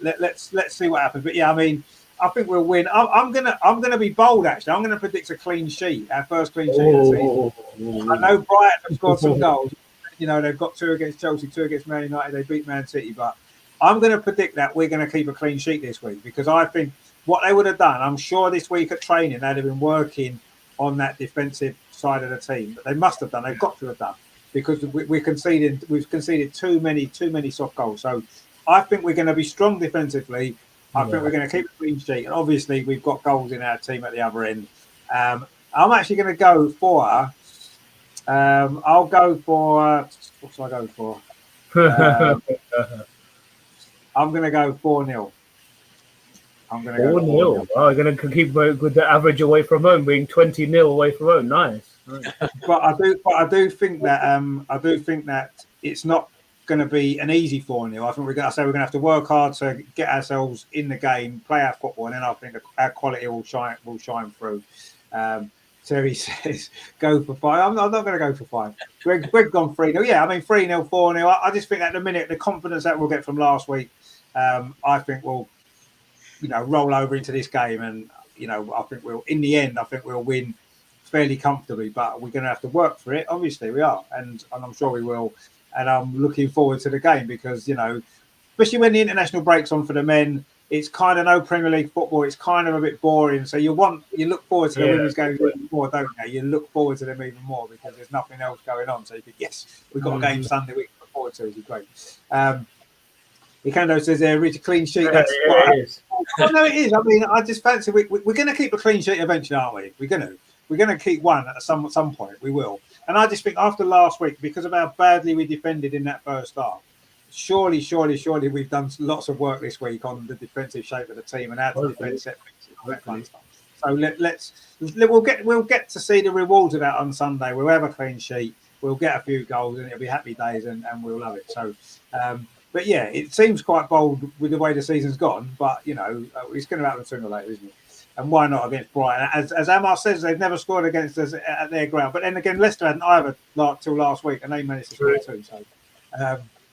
let's see what happens. But yeah, I mean, I think we'll win. I'm gonna be bold actually. I'm gonna predict a clean sheet, our first clean sheet of the season. I know Brighton have scored some goals. They've got 2 against Chelsea, 2 against Man United. They beat Man City, but I'm going to predict that we're going to keep a clean sheet this week because I think what they would have done, I'm sure this week at training, they'd have been working on that defensive side of the team. But they must have done. They've got to have done because we've conceded too many soft goals. So I think we're going to be strong defensively. I think we're going to keep a clean sheet. And obviously, we've got goals in our team at the other end. I'm actually going to go for... I'll go for... what should I go for? I'm going to go 4-0. I'm going to go 4-0. Oh, you're going to keep with the average away from home, being 20-0 away from home. Nice. But I do think that it's not going to be an easy 4-0. I think we're going to have to work hard to get ourselves in the game, play our football, and then I think our quality will shine through. Terry says go for 5. I'm not going to go for 5. Greg gone 3-0. Yeah, I mean 3-0, 4-0. I just think at the minute the confidence that we'll get from last week, I think we'll roll over into this game, and I think in the end we'll win fairly comfortably. But we're going to have to work for it. Obviously, we are, and I'm sure we will. And I'm looking forward to the game because, especially when the international break's on for the men, it's kind of no Premier League football. It's kind of a bit boring. So you look forward to the women's games even more, don't you? You look forward to them even more because there's nothing else going on. So you think, yes, we've got a game Sunday we can look forward to. It'll be great. Ikando says there, reach a clean sheet. That's what it is. Oh, no, it is. I mean, I just fancy we're going to keep a clean sheet eventually, aren't we? We're going to keep one at some point. We will. And I just think after last week, because of how badly we defended in that first half, surely we've done lots of work this week on the defensive shape of the team and how to defend set pieces and that kind of stuff. So we'll get to see the rewards of that on Sunday. We'll have a clean sheet. We'll get a few goals and it'll be happy days and we'll love it. So, but yeah, it seems quite bold with the way the season's gone, but it's going to happen sooner or later, isn't it? And why not against Brighton? As Amar says, they've never scored against us at their ground. But then again, Leicester hadn't either till last week, and they managed to score too.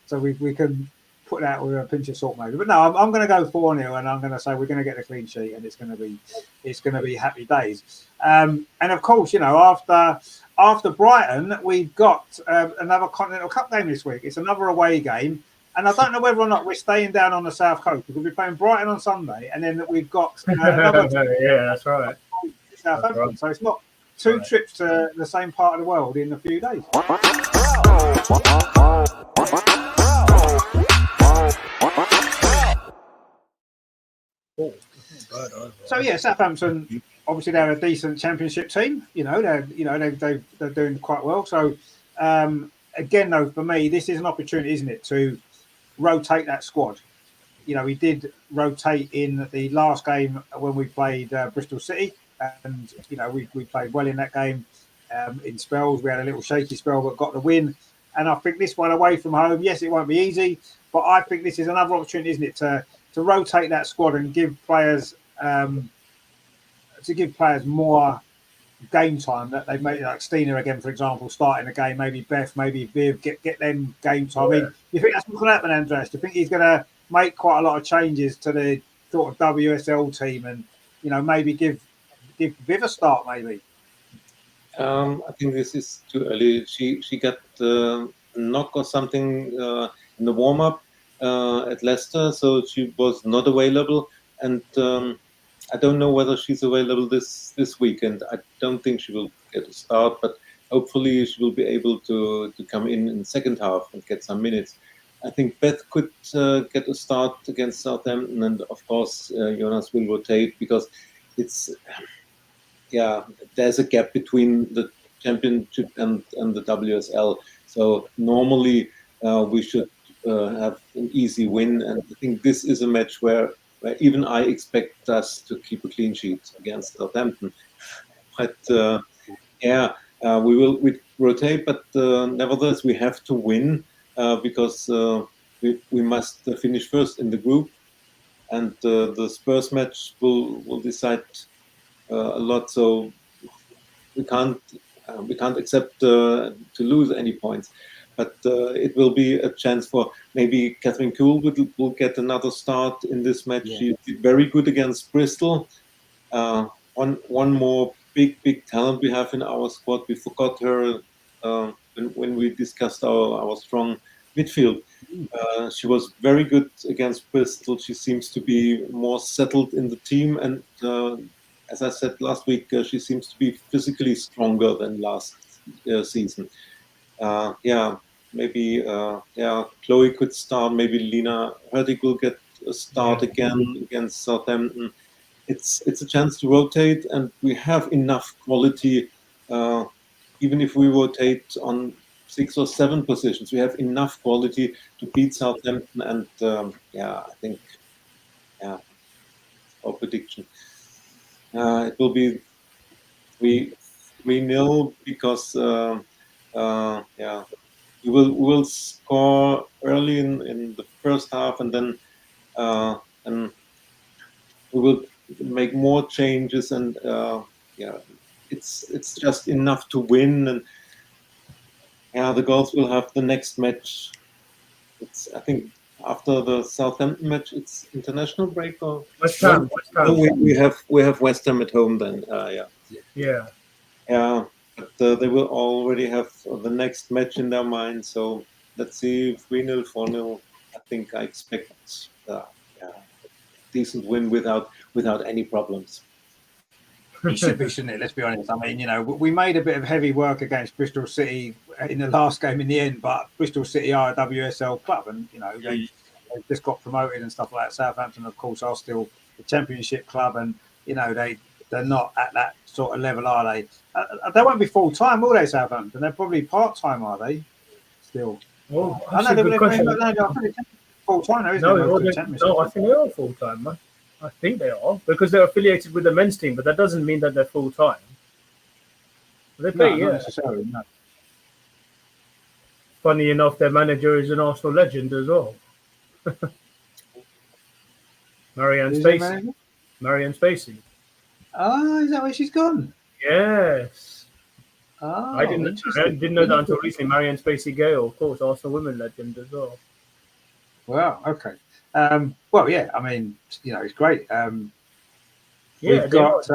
So we can put that with a pinch of salt, maybe. But no, I'm going to go 4-0, and I'm going to say we're going to get a clean sheet, and it's going to be happy days. And of course, after Brighton, we've got another Continental Cup game this week. It's another away game. And I don't know whether or not we're staying down on the South Coast because we're playing Brighton on Sunday, and then we've got another that's right. Southampton. Right. So it's not 2 trips to the same part of the world in a few days. So yeah, Southampton obviously they're a decent Championship team. They're doing quite well. So again, though, for me, this is an opportunity, isn't it, to rotate that squad. We did rotate in the last game when we played Bristol City, and we played well in that game in spells. We had a little shaky spell but got the win. And I think this one away from home, yes, it won't be easy, but I think this is another opportunity, isn't it, to rotate that squad and give players more game time that they've made, like Stina again, for example, starting the game, maybe Beth, maybe Viv, get them game time. I mean, you think that's not going to happen, Andreas? Do you think he's going to make quite a lot of changes to the sort of WSL team and, maybe give Viv a start, maybe? I think this is too early. She got a knock or something in the warm-up at Leicester, so she was not available. And I don't know whether she's available this weekend. I don't think she will get a start, but hopefully she will be able to come in the second half and get some minutes. I think Beth could get a start against Southampton, and of course Jonas will rotate because it's there's a gap between the Championship and the WSL. So normally we should have an easy win, and I think this is a match where even I expect us to keep a clean sheet against Southampton. But we will rotate, but nevertheless we have to win because we must finish first in the group, and the Spurs match will decide a lot. So we can't accept to lose any points. But it will be a chance for maybe Catherine Kuhl will get another start in this match. Yeah. She did very good against Bristol. One more big talent we have in our squad. We forgot her when we discussed our strong midfield. She was very good against Bristol. She seems to be more settled in the team, and as I said last week, she seems to be physically stronger than last season. Maybe Chloe could start. Maybe Lena Hurtig will get a start again against Southampton. It's a chance to rotate, and we have enough quality. Even if we rotate on 6 or 7 positions, we have enough quality to beat Southampton. And I think our prediction. It will be 3-0 because we will score early in the first half, and then we will make more changes, and it's just enough to win. And the girls will have the next match. I think after the Southampton match, it's international break or West Ham. No, we have West Ham at home then. But they will already have the next match in their mind. So let's see, 3-0, 4-0. I think I expect decent win without any problems. It should be, shouldn't it? Let's be honest. I mean, we made a bit of heavy work against Bristol City in the last game in the end, but Bristol City are a WSL club, and they've just got promoted and stuff like that. Southampton, of course, are still the Championship club, and they're not at that sort of level, are they? They won't be full time, will they? Southampton? They're probably part time, are they? Still. Well, I know they're full time, isn't it? No, I think they are full time, man. I think they are, because they're affiliated with the men's team, but that doesn't mean that they're full time. They play, not necessarily. No. Funny enough, their manager is an Arsenal legend as well. Marianne Spacey. Oh, is that where she's gone? Yes. Oh, I didn't know that until recently. Marianne Spacey Gale, of course, Arsenal women legend as well. Wow. Okay. I mean, it's great. We've got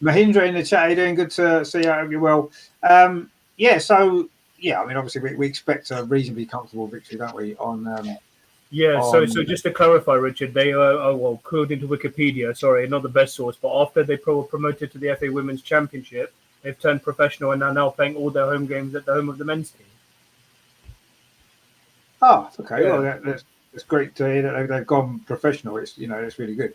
Mahindra in the chat. Are you doing good to see you? I hope you're well. I mean, obviously, we expect a reasonably comfortable victory, don't we? So just to clarify, Richard, they according to Wikipedia, sorry, not the best source, but after they were promoted to the FA Women's Championship, they've turned professional and are now playing all their home games at the home of the men's team. Oh, okay. Yeah. Well, it's great to hear that they've gone professional. It's it's really good.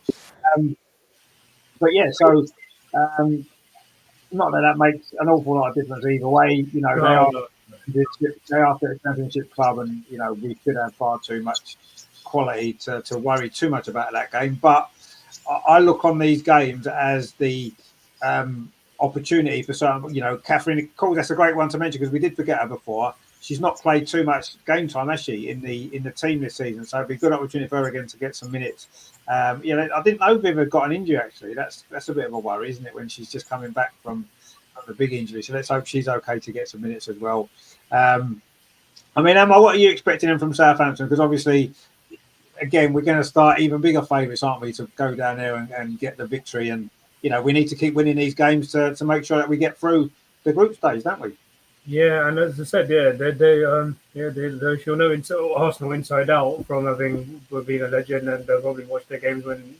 Not that makes an awful lot of difference either way. They are the Championship club, and we should have far too much quality to worry too much about that game. But I look on these games as the opportunity for some. Catherine, of course, that's a great one to mention because we did forget her before. She's not played too much game time, has she, in the team this season? So it'd be a good opportunity for her again to get some minutes. I didn't know Viv had got an injury, actually. That's a bit of a worry, isn't it, when she's just coming back from the big injury? So let's hope she's okay to get some minutes as well. I mean, Emma, what are you expecting them from Southampton? Because obviously, again, we're going to start even bigger favourites, aren't we, to go down there and get the victory? And, we need to keep winning these games to make sure that we get through the group stage, don't we? Yeah, and as I said, she'll know Arsenal inside out from having been a legend, and they'll probably watch their games when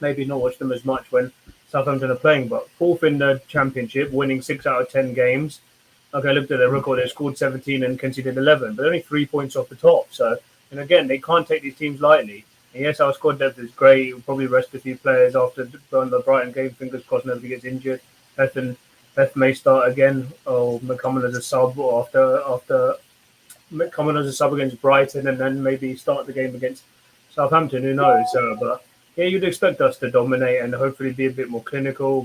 maybe not watch them as much when Southampton are playing. But fourth in the Championship, winning 6 out of 10 games. Okay, I looked at their record. They scored 17 and conceded 11, but only 3 points off the top. So, and again, they can't take these teams lightly. And yes, our squad depth is great. We'll probably rest a few players after the Brighton game. Fingers crossed nobody gets injured. Beth may start again, or McCommon as a sub, or after McCommon as a sub against Brighton, and then maybe start the game against Southampton. Who knows? But yeah, you'd expect us to dominate and hopefully be a bit more clinical,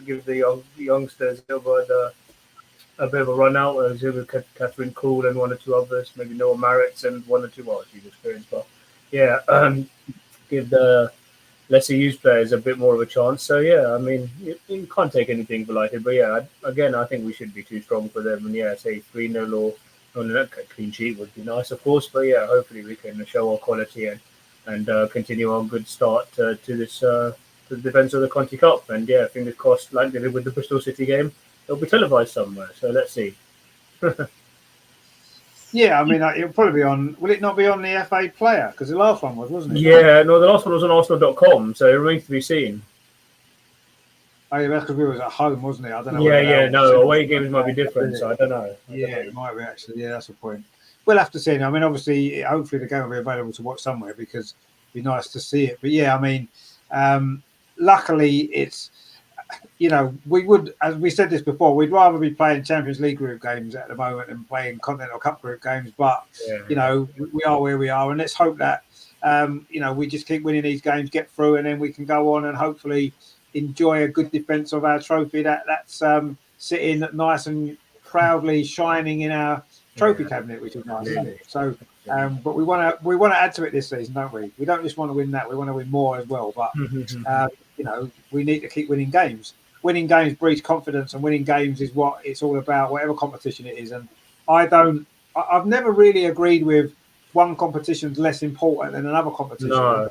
give the youngsters a bit of a run out, as with Catherine Cool and 1 or 2 others, maybe Noah Marritz and 1 or 2 others she's experienced. But yeah, give the lesser used players a bit more of a chance. So yeah, I mean, you can't take anything for lighted. But yeah, again, I think we should be too strong for them. And yeah, say 3-0 or a clean sheet would be nice, of course. But yeah, hopefully we can show our quality and continue our good start to this to the defence of the Conti Cup. And yeah, fingers crossed, like they did with the Bristol City game, it'll be televised somewhere. So let's see. Yeah, I mean, it'll probably be on. Will it not be on the FA Player? Because the last one was, wasn't it? Yeah, no, the last one was on Arsenal.com, so it remains to be seen. Oh, yeah, that's because we was at home, wasn't it? I don't know. Yeah, no, away games might be different, so I don't know. Yeah, it might be actually. Yeah, that's the point. We'll have to see. I mean, obviously, hopefully the game will be available to watch somewhere because it'd be nice to see it. But yeah, I mean, luckily it's. You know, we would, as we said this before, we'd rather be playing Champions League group games at the moment than playing Continental Cup group games. But, you know, we are where we are. And let's hope that, you know, we just keep winning these games, get through, and then we can go on and hopefully enjoy a good defence of our trophy that's sitting nice and proudly shining in our trophy cabinet, which is nice, isn't it? So, but we want to add to it this season, don't we? We don't just want to win that; we want to win more as well. But you know, we need to keep winning games. Winning games breeds confidence, and winning games is what it's all about, whatever competition it is. And I've never really agreed with one competition's less important than another competition. No.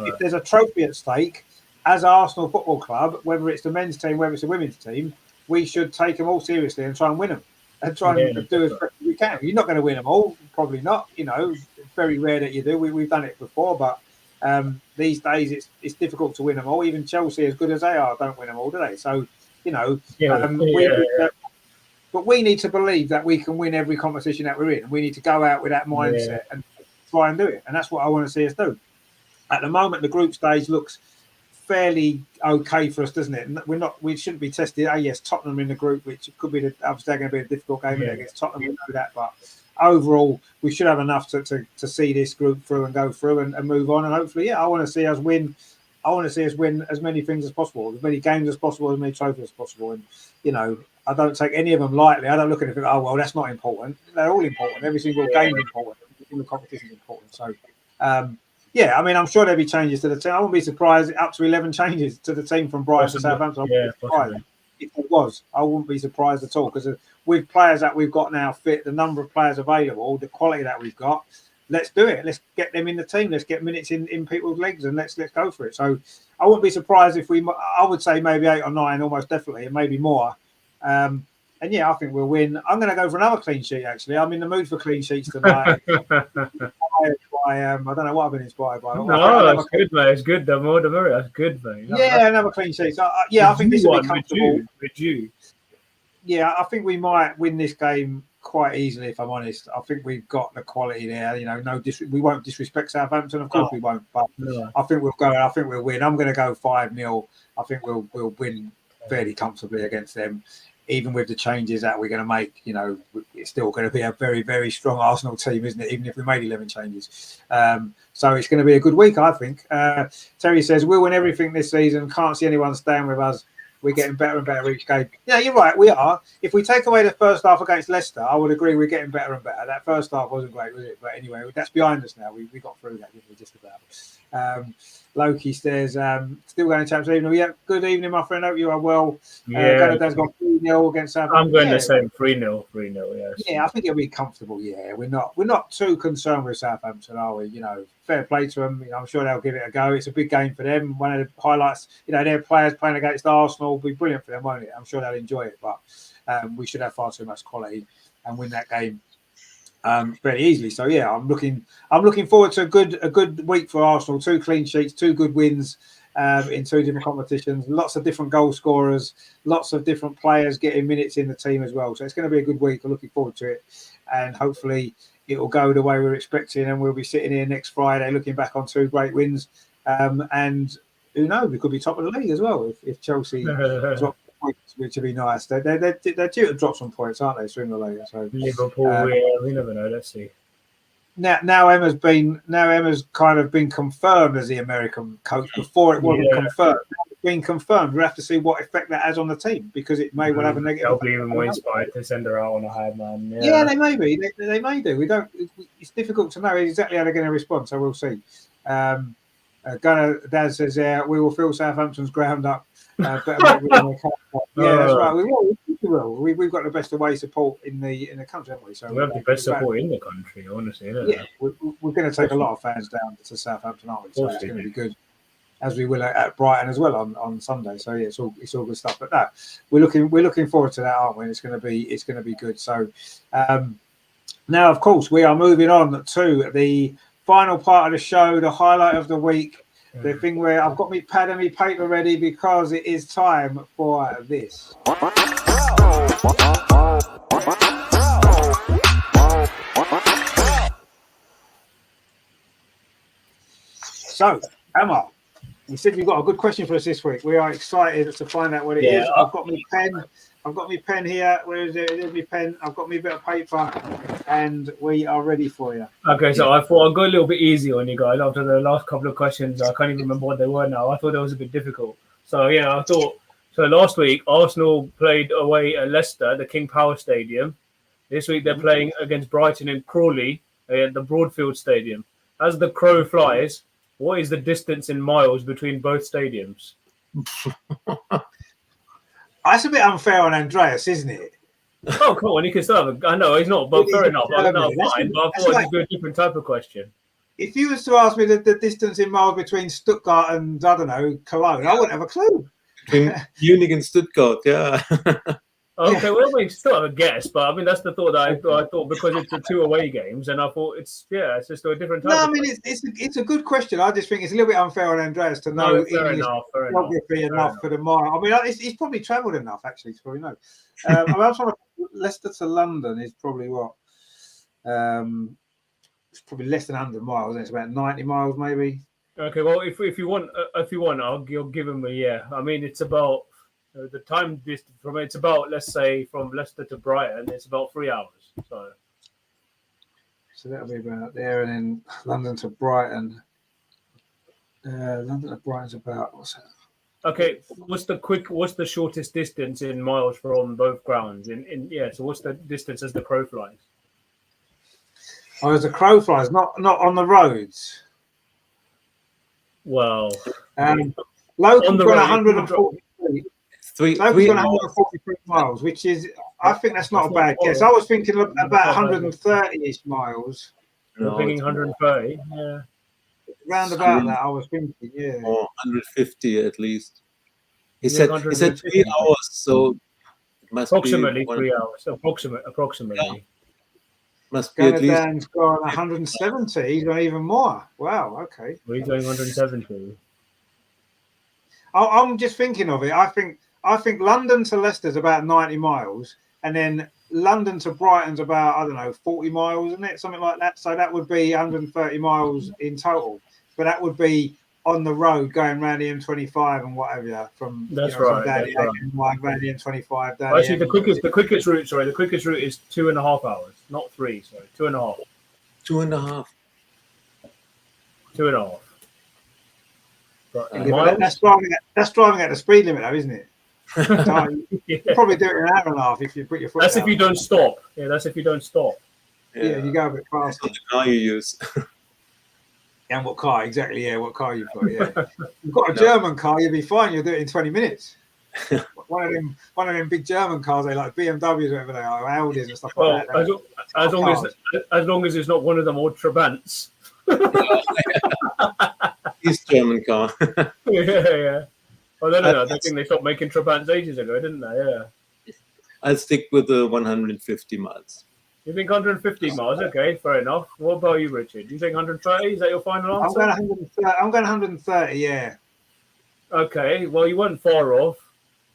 If there's a trophy at stake, as Arsenal Football Club, whether it's the men's team, whether it's the women's team, we should take them all seriously and try and win them. And try and do as best as we can. You're not going to win them all, probably not. You know, it's very rare that you do. We've done it before, but these days it's difficult to win them all. Even Chelsea, as good as they are, don't win them all, do they? So, you know, but we need to believe that we can win every competition that we're in. And we need to go out with that mindset and try and do it. And that's what I want to see us do. At the moment, the group stage looks fairly okay for us, doesn't it? We shouldn't be tested. Yes, Tottenham in the group, which could be obviously going to be a difficult game against Tottenham. We know that, but overall, we should have enough to see this group through and go through and move on. And hopefully, I want to see us win. I want to see us win as many things as possible, as many games as possible, as many trophies as possible. And you know, I don't take any of them lightly. I don't look at it and think, oh well, that's not important. They're all important. Every single game is important. Every single competition is important. So. Yeah, I mean, I'm sure there'll be changes to the team. I wouldn't be surprised up to 11 changes to the team from Brighton to Southampton. If there was, I wouldn't be surprised at all because with players that we've got now fit, the number of players available, the quality that we've got, let's do it. Let's get them in the team. Let's get minutes in people's legs and let's go for it. So I wouldn't be surprised if I would say maybe 8 or 9, almost definitely, and maybe more. And yeah, I think we'll win. I'm going to go for another clean sheet, actually. I'm in the mood for clean sheets tonight. I don't know what I've been inspired by. No, that's good, mate. It's good. The more the merrier. That's good, mate. Yeah, another clean sheet. So, I think this will be comfortable. With you. Yeah, I think we might win this game quite easily, if I'm honest. I think we've got the quality there. You know, we won't disrespect Southampton. Of course we won't. But I think we'll go. I think we'll win. I'm going to go 5-0. I think we'll win fairly comfortably against them. Even with the changes that we're going to make, you know, it's still going to be a very, very strong Arsenal team, isn't it? Even if we made 11 changes. So it's going to be a good week, I think. Terry says, we'll win everything this season. Can't see anyone staying with us. We're getting better and better each game. Yeah, you're right. We are. If we take away the first half against Leicester, I would agree we're getting better and better. That first half wasn't great, was it? But anyway, that's behind us now. We got through that, didn't we? Just about. Loki says, still going to Champions League. Yeah, good evening, my friend. Hope you are well. Ganadan's got 3-0 against Southampton. I'm going to say 3-0, yes. Yeah, I think it'll be comfortable. Yeah, we're not too concerned with Southampton, are we? You know, fair play to them. You know, I'm sure they'll give it a go. It's a big game for them. One of the highlights, you know, their players playing against Arsenal will be brilliant for them, won't it? I'm sure they'll enjoy it. But we should have far too much quality and win that game very easily. So yeah, I'm looking forward to a good week for Arsenal. 2 clean sheets, 2 good wins. in 2 different competitions. Lots of different goal scorers, lots of different players getting minutes in the team as well. So it's going to be a good week. I'm looking forward to it, and hopefully it will go the way we're expecting, and we'll be sitting here next Friday looking back on 2 great wins. And who knows, we could be top of the league as well if Chelsea drop points, which would be nice. They're due to drop some points, aren't they, sooner or later? So Liverpool, we never know. Let's see. Now Emma's kind of been confirmed as the American coach. Before it wasn't confirmed. Now it's been confirmed. We'll have to see what effect that has on the team, because it may well have a negative. They'll be even more inspired to send her out on a high, man. Yeah, they may be. They may do. We don't. It's difficult to know exactly how they're going to respond. So we'll see. Gunnar Dad says, we will fill Southampton's ground up. That's right. We will. We've got the best away support in the country, haven't we? So we have the best support in the country, honestly. We're going to take a lot of fans down to Southampton, aren't we? So it's going to be good, as we will at Brighton as well on Sunday. So yeah, it's all good stuff. But no, we're looking forward to that, aren't we? And it's going to be good. So now, of course, we are moving on to the final part of the show, the highlight of the week. The thing where I've got my pad and my paper ready, because it is time for this. So, Emma, you said you've got a good question for us this week. We are excited to find out what it is. I've got my pen. I've got my pen here. Where is it? There's my pen. I've got my bit of paper, and we are ready for you. Okay, so I thought I'd go a little bit easy on you guys after the last couple of questions. I can't even remember what they were now. I thought that was a bit difficult. So yeah, I thought. So last week, Arsenal played away at Leicester, the King Power Stadium. This week, they're playing against Brighton in Crawley at the Broadfield Stadium. As the crow flies, what is the distance in miles between both stadiums? That's a bit unfair on Andreas, isn't it? Oh, come on, you can still have I know he's not, but fair enough. I don't know, fine, but I thought I'd do a different type of question. If you was to ask me the distance in miles between Stuttgart and, I don't know, Cologne, I wouldn't have a clue. Between Munich and Stuttgart, yeah. Okay, well, we still have a guess, but I mean, that's the thought that I thought because it's the 2 away games, and I thought it's just a different type. No, I mean, it's a good question. I just think it's a little bit unfair on Andreas to know geography enough for the mile. I mean, he's probably travelled enough, actually, to probably know. I mean, Leicester to London is probably what? It's probably less than 100 miles. It's about 90 miles, maybe. Okay, well, if you want, I'll give him a yeah. I mean, it's about. The time distance from it's about, let's say, from Leicester to Brighton, it's about 3 hours. So that'll be about there, and then London to Brighton. London to Brighton's about what's that? Okay, what's the shortest distance in miles from both grounds? So what's the distance as the crow flies? Oh, as the crow flies, not on the roads. Well, local got 143. Three 143 miles, which is, I think that's not a bad guess. I was thinking about 130-ish miles. You're thinking 130, yeah. Round about that, I was thinking, yeah. Or 150 at least. He said 3 hours, so it must approximately be 3 hours. Approximately. Yeah. Must be at least. Dan's got 170. He's got even more. Wow. Okay. Well, he's going 170. I'm just thinking of it. I think London to Leicester's about 90 miles, and then London to Brighton's about, I don't know, 40 miles, isn't it? Something like that. So that would be 130 miles in total. But that would be on the road going around the M25 and whatever from around the M25 down. Actually, the quickest route is 2.5 hours, not 3. Sorry, 2.5. 2.5. 2.5. That's driving at the speed limit, though, isn't it? You probably do it in an hour and a half if you put your foot. That's if you don't stop. Yeah, that's if you don't stop. Yeah, you go a bit faster. That's the car you use. And what car exactly? Yeah, what car you've got? Yeah, you've got a German car, you'll be fine. You'll do it in 20 minutes. One of them big German cars, they like BMWs, whatever they are, Audis and stuff like that. As long as it's not one of them old Trabants. His German car. Yeah. Oh, no. I think they stopped making Trabants ages ago, didn't they? Yeah. I'll stick with the 150 miles. You think 150 miles? Okay, fair enough. What about you, Richard? Do you think 130? Is that your final answer? I'm going 130, yeah. Okay, well, you weren't far off,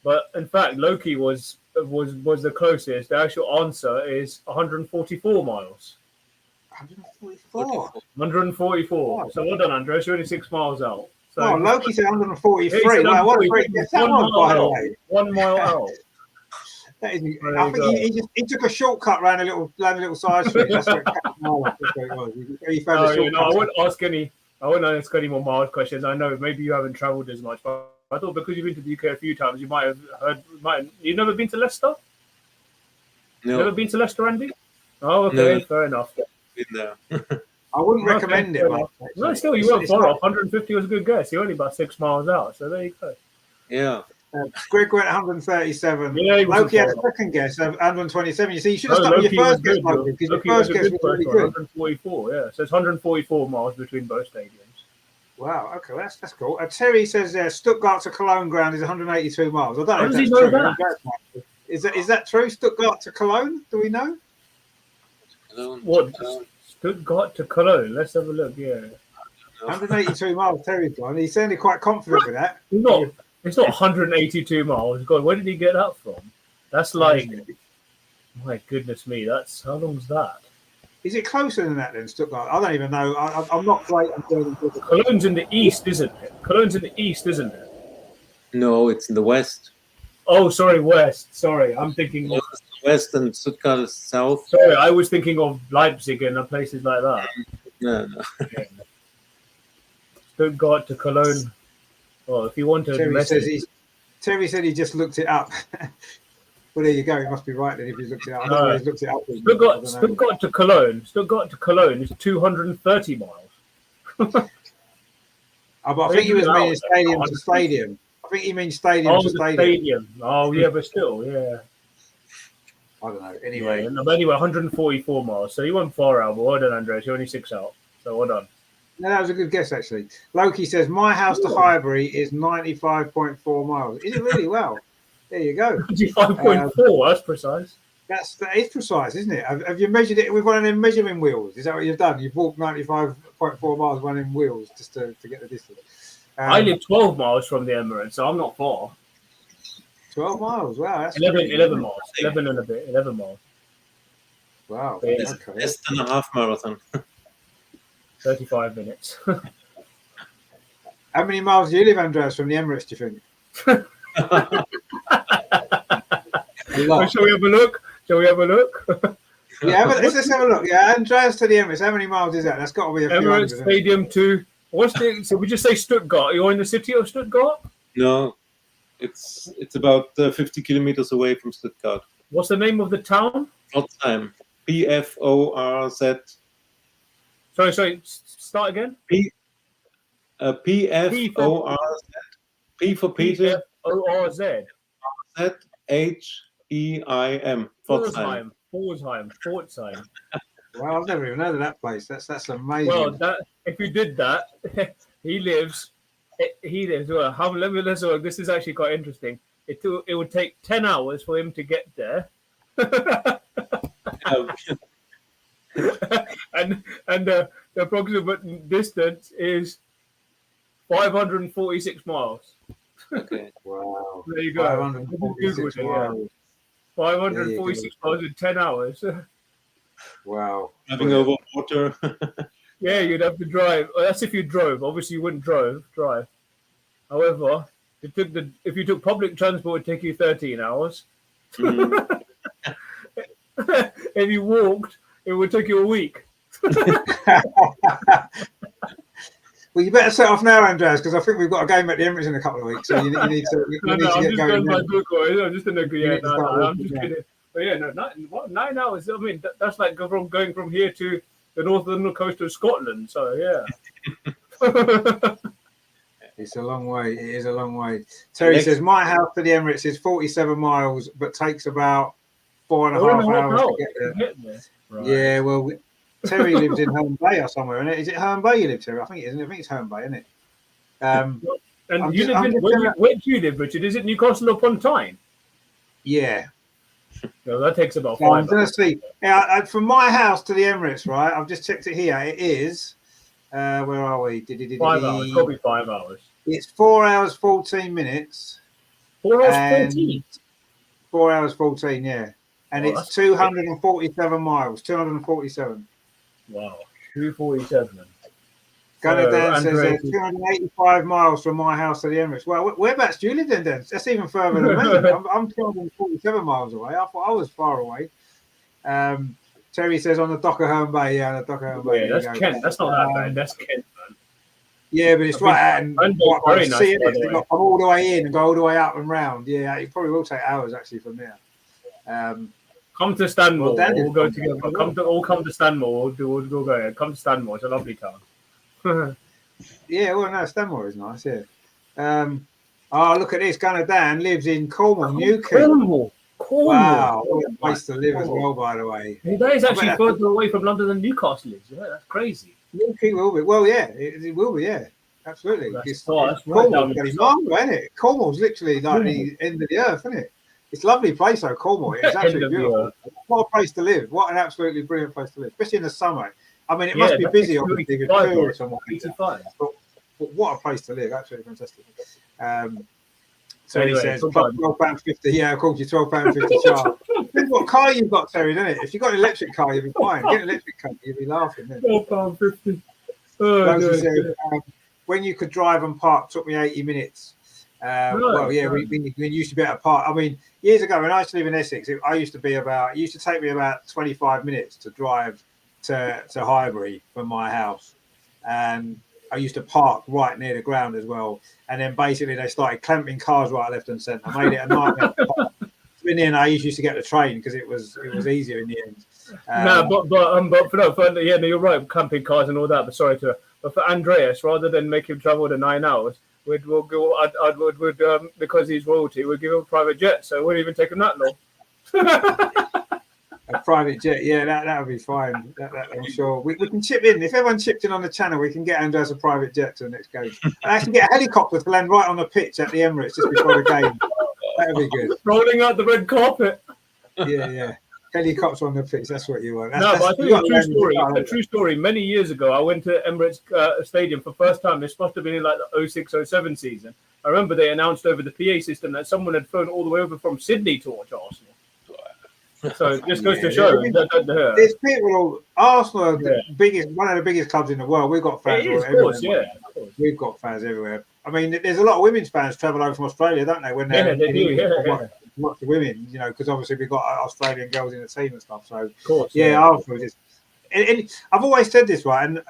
but in fact, Loki was the closest. The actual answer is 144 miles. 144. 144. Wow. So well done, Andres. You're only 6 miles out. So Well, Loki said Yeah, 143. he said Wow, what a 143. great guess that 1 was, mile by the out. way. 1 mile out. That isn't, There I you think he took a shortcut round a little side street. That's where it was. He found a shortcut. I wouldn't ask any more miles questions. I know maybe you haven't travelled as much, but I thought because you've been to the UK a few times, you might have heard. You've never been to Leicester? No. Never been to Leicester, Andy? Oh, okay, fair enough. Been there. I wouldn't recommend it. No, still, you weren't far off. 150 was a good guess. You're only about 6 miles out, so there you go. Yeah. Greg went 137. Yeah, Loki had a second guess of 127. You see, you should have stuck with your first guess, Loki, because your first guess was really good. 144, yeah. So it's 144 miles between both stadiums. Wow, okay, that's cool. Terry says Stuttgart to Cologne ground is 182 miles. I don't know How if does he that's know true. that? Is that true? Stuttgart to Cologne? Do we know? What? Stuttgart to Cologne. Let's have a look. Yeah, 182 miles. Terry's gone. He sounded quite confident with that. It's not 182 miles. God, where did he get that from? That's like, my goodness me. That's how long's that? Is it closer than that then, Stuttgart? I don't even know. I'm not great. Cologne's in the east, isn't it? Cologne's in the east, isn't it? No, it's in the west. Oh, sorry, west. Sorry, I'm thinking of West and Stuttgart is south. Sorry, I was thinking of Leipzig and places like that. No. Yeah. Stuttgart to Cologne. Well, if you want to, Terry said he just looked it up. Well, there you go. He must be right then if he's looked it up. He's looked it up. Stuttgart to Cologne. Stuttgart to Cologne is 230 miles. But I think he was meaning stadium to stadium. I think he means stadium to stadium. Oh, yeah, but still, yeah. I don't know. Anyway, 144 miles. So you went far out, but well done, Andres. You're only 6 out. So well done. No, that was a good guess, actually. Loki says, my house to Highbury is 95.4 miles. Is it really? Well, there you go. 95.4, that's precise. That is precise, isn't it? Have you measured it with one of them measuring wheels? Is that what you've done? You've walked 95.4 miles running wheels just to get the distance. I live 12 miles from the Emirates, so I'm not far. 12 miles, wow. That's 11 miles. 11 and a bit, 11 miles. Wow. Okay. Less than a half marathon. 35 minutes. How many miles do you live, Andreas, from the Emirates, do you think? Shall we have a look? Yeah, let's have a look. Yeah, Andreas to the Emirates. How many miles is that? That's got to be a few Emirates hundred, Stadium to... So we just say Stuttgart. You're in the city of Stuttgart? No, it's about 50 kilometers away from Stuttgart. What's the name of the town? Pforzheim. P-F-O-R-Z. Sorry. Start again. P-F-O-R-Z. P for Peter. O-R-Z. Z-H-E-I-M. Pforzheim. Pforzheim. Well, I've never even heard of that place. That's amazing. Well, if you did that, he lives. Well, this is actually quite interesting. It would take 10 hours for him to get there. and the approximate distance is 546 miles. Okay. Wow. There you go. 546 miles. 546 miles in 10 hours. Wow. Driving over water. Yeah, you'd have to drive. Well, that's if you drove. Obviously, you wouldn't drive. However, if you took public transport, it'd take you 13 hours. If you walked, it would take you a week. Well, you better set off now, Andreas, because I think we've got a game at the Emirates in a couple of weeks. So you need to get going. I'm just in a I'm just kidding. But yeah, 9 hours. I mean, that's like going from here to the northern coast of Scotland. So yeah. It's a long way. It is a long way. Terry says, my house to the Emirates is 47 miles, but takes about 4.5 hours to get there. Right. Yeah, well, Terry lives in Herne Bay or somewhere, isn't it? Is it Herne Bay you live, Terry? I think it is, isn't it? I think it's Herne Bay, isn't it? And where do you live, Richard? Is it Newcastle upon Tyne? Yeah. No, that takes about 5 hours. I'm going to see. Yeah, from my house to the Emirates, right? I've just checked it here. It is, where are we? 5 hours, probably 5 hours. It's 4 hours 14 minutes. 4 hours 14. 4 hours 14, yeah. And it's 247 miles. 247. Wow, 247. Gunnar Dan says 285 miles from my house to the Emirates. Well, whereabouts do you live then? That's even further than me. I'm 247 miles away. I thought I was far away. Terry says on the Dockerham Bay. Yeah, the Dockerham Bay. Yeah, that's Kent. That's not that bad. That's Kent, man. Yeah, but it's right. And very nice, see it. You've got to come all the way in and go all the way up and round. Yeah, it probably will take hours actually from there. Come to Stanmore. Well, we'll go together. Come to Stanmore. We'll go. Come to Stanmore. It's a lovely town. Yeah, well, no, Stanmore is nice. Yeah. Oh, look at this. Gunnar Dan lives in Cornwall, Newquay. Wow, what a place to live as well, by the way. That is actually further away from London than Newcastle is. Yeah, that's crazy. Newquay will be. Well, yeah, it will be. Yeah, absolutely. That's Cornwall's isn't it? Cornwall's literally like the end of the earth, isn't it? It's a lovely place, though, Cornwall. It's absolutely beautiful. What a place to live. What an absolutely brilliant place to live, especially in the summer. I mean, it must be busy, obviously, with tourists and whatnot. But what a place to live. Absolutely fantastic. So anyway, he says, £12.50. Yeah, of course, you're £12.50 charge. Depends what car you've got, Terry, doesn't it? If you've got an electric car, you'll be fine. Get an electric car, you'll be laughing. £12.50. Said, when you could drive and park, took me 80 minutes. Well, yeah, we used to be able to park. I mean, years ago, when I used to live in Essex, it used to take me about 25 minutes to drive to Highbury from my house. And I used to park right near the ground as well. And then basically they started clamping cars right, left and centre. Made it a nightmare. In the end, I used to get the train because it was easier in the end. You're right, clamping cars and all that. But for Andreas, rather than make him travel the 9 hours, we'll go. Because he's royalty, we'll give him a private jet, so it wouldn't even take him that long. A private jet, yeah, that would be fine. That I'm sure we can chip in. If everyone chipped in on the channel, we can get Andreas a private jet to the next game. And actually get a helicopter to land right on the pitch at the Emirates just before the game. That would be good. Rolling out the red carpet. Yeah. Helicopter on the pitch. That's what you want. But I think a true story. Many years ago, I went to Emirates Stadium for the first time. This must have been in like the 06-07 season. I remember they announced over the PA system that someone had flown all the way over from Sydney to watch Arsenal. So it just goes to show. There's people. Arsenal are one of the biggest clubs in the world. We've got fans everywhere. We've got fans everywhere. I mean, there's a lot of women's fans travel over from Australia, don't they? When they're lots of women, because obviously we've got Australian girls in the team and stuff. So, of course, Arsenal just. And I've always said this, right? And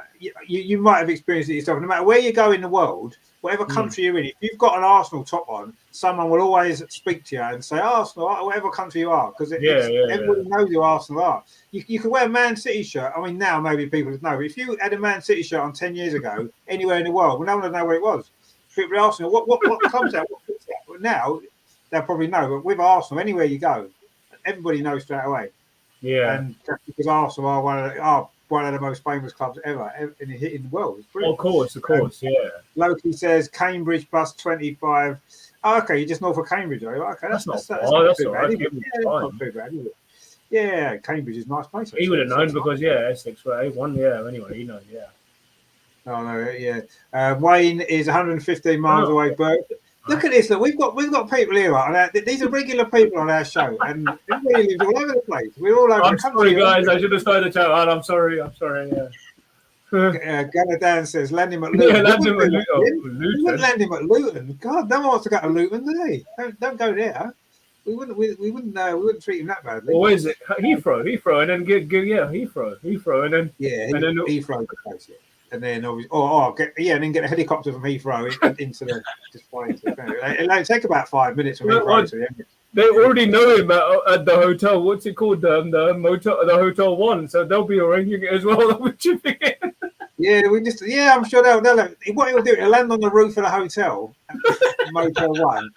you might have experienced it yourself. No matter where you go in the world, whatever country you're in, if you've got an Arsenal top on, someone will always speak to you and say Arsenal, whatever country you are, because everybody knows who Arsenal are. You can wear a Man City shirt. I mean, now maybe people know. If you had a Man City shirt on 10 years ago, anywhere in the world, well, no one would know where it was. People Arsenal, what club's that? Well, now they'll probably know. But with Arsenal, anywhere you go, everybody knows straight away. Yeah, and because Arsenal are one of the most famous clubs ever in the world. Of course, yeah. Loki says Cambridge plus 25. Oh, okay, you're just north of Cambridge, are you? Okay, that's not too bad. Yeah, Cambridge is a nice place. He would have known because Essex were A1. Yeah, anyway, he knows. Yeah. Oh no, yeah. Wayne is 115 miles away, Bert. Look at this. Look, we've got people here. Right? These are regular people on our show, and everybody lives all over the place. We're all over. I'm sorry, guys. I should have started the chat. I'm sorry. Yeah. Gunnar Dan says land him at Luton. Yeah, land him at Luton. We wouldn't land him at Luton. God, no one wants to go to Luton, do they? Don't go there. We wouldn't treat him that badly. Or where is it? Heathrow, and then Heathrow, and then Heathrow the place. Yeah. And then and then get a helicopter from Heathrow into the just fly into the it'll take about 5 minutes from Heathrow to the Emirates. They already know him at the hotel. What's it called? The Hotel 1. So they'll be arranging it as well. They'll be chipping in. Yeah, I'm sure they'll. What he'll do, he'll land on the roof of the hotel, Motel 1.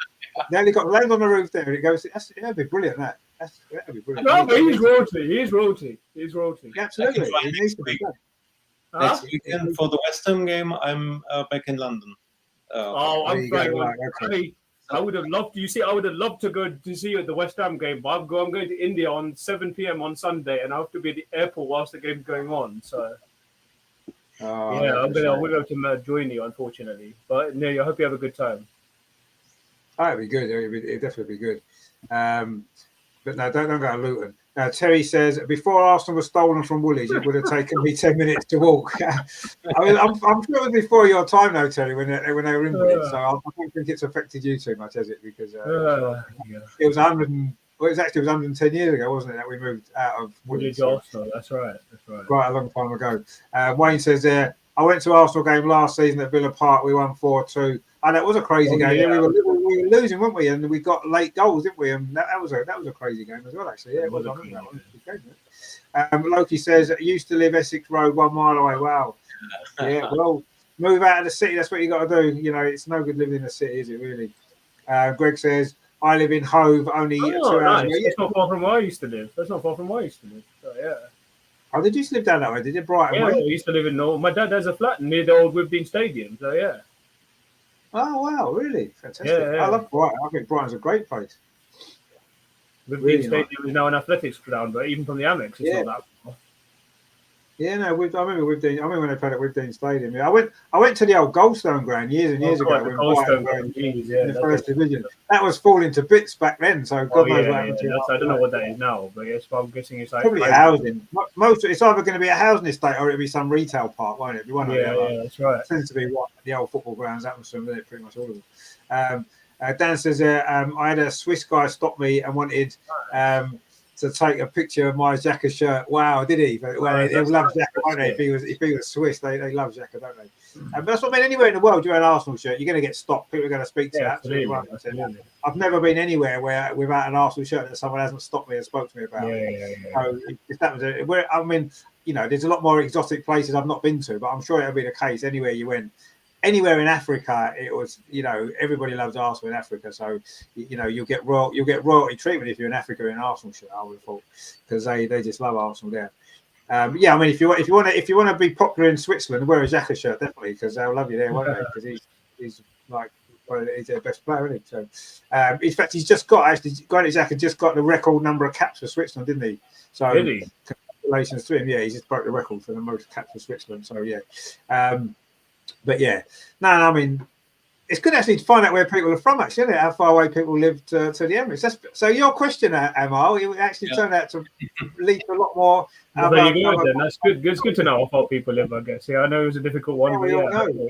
The helicopter land on the roof there, and it goes. That'd be brilliant. That'd be brilliant. No, but he's royalty. Absolutely. He needs to be done. Next weekend for the West Ham game, I'm back in London. I'm going. I would have loved. I would have loved to go to see you at the West Ham game, but I'm going to India on 7 p.m. on Sunday, and I have to be at the airport whilst the game's going on. So Oh, Yeah, I will go to join you, unfortunately. But no, I hope you have a good time. Oh, it'd be good. It'd definitely be good. But no, don't go to Luton. Terry says, before Arsenal was stolen from Woolwich, it would have taken me 10 minutes to walk. I mean, I'm sure it was before your time, though, Terry, when they were in Woolwich. So I don't think it's affected you too much, has it? Because it was 110 years ago, wasn't it, that we moved out of Woolwich? So. Arsenal, that's right. Quite a long time ago. Wayne says there, I went to Arsenal game last season at Villa Park. We won 4-2. And that was a crazy game. Yeah, we were losing, weren't we? And we got late goals, didn't we? And that was a crazy game as well, actually. Yeah, it was. I remember that one. Loki says, used to live Essex Road, 1 mile away. Wow. Yeah, well, move out of the city. That's what you got to do. You know, it's no good living in the city, is it, really? Greg says, I live in Hove, only 2 hours away. That's not far from where I used to live. So, yeah. Oh, did you live down that way? Did you, Brighton? Yeah, I used to live in North. My dad has a flat near the old Wibdene Stadium. So, yeah. Oh, wow, really? Fantastic. Yeah. I love Brighton. I think Brighton's a great place. Wibdene Stadium is now an athletics ground, but even from the Amex, it's not that far. Yeah, no, I remember when they played at Wibdene Stadium. Yeah, I went to the old Goldstone ground years and years ago. When Brighton were in the first division. That was falling to bits back then. So God knows what happened to it. I don't know what that is now, but yes, I'm guessing it's like probably housing. It's either going to be a housing estate or it'll be some retail park, won't it? It'll be one or the other. Yeah, that's right. It tends to be what the old football grounds happen to pretty much all of them. Dan says, I had a Swiss guy stop me and wanted to take a picture of my Xhaka shirt. Wow, did he? Well, they love Xhaka, don't they? If he was Swiss, they love Xhaka, don't they? But that's what I mean. Anywhere in the world, you wear an Arsenal shirt, you're going to get stopped. People are going to speak to you. Absolutely. I've never been anywhere where without an Arsenal shirt that someone hasn't stopped me and spoke to me about. So if that was I mean, you know, there's a lot more exotic places I've not been to, but I'm sure it'll be the case anywhere you went. Anywhere in Africa, it was, you know, everybody loves Arsenal in Africa, so you know you'll get royalty treatment if you're in Africa in Arsenal shirt. I would have thought, because they just love Arsenal there. Yeah, I mean, if you want to be popular in Switzerland, wear a Xhaka shirt definitely, because they'll love you there, won't they? Because he's like, well, he's their best player, isn't he? So, in fact, Granit Xhaka just got the record number of caps for Switzerland, didn't he? So, really? Congratulations to him. Yeah, he just broke the record for the most caps for Switzerland. So, yeah. But yeah, no, I mean, it's good actually to find out where people are from, actually, isn't it? How far away people live to the Emirates. So your question, Amal, it actually turned out to lead to a lot more. There you go, then. That's good. It's good to know how far people live, I guess. Yeah, I know it was a difficult one. Know.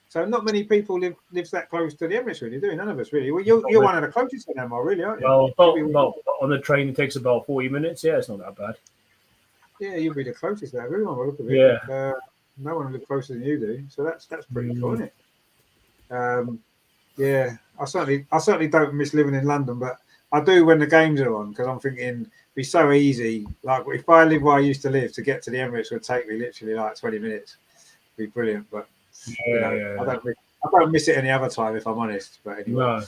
So not many people lives that close to the Emirates, really, do you? None of us, really. Well, you're one of the closest to Amal, really, aren't you? Well, on the train, it takes about 40 minutes. Yeah, it's not that bad. Yeah, you'll be the closest there. Everyone will look at it. Yeah. No one will live closer than you do, so that's pretty cool, isn't it? Yeah, I certainly don't miss living in London, but I do when the games are on, because I'm thinking it'd be so easy. Like if I lived where I used to live, to get to the Emirates would take me literally like 20 minutes. It'd be brilliant, but I don't miss it any other time, if I'm honest. But anyway,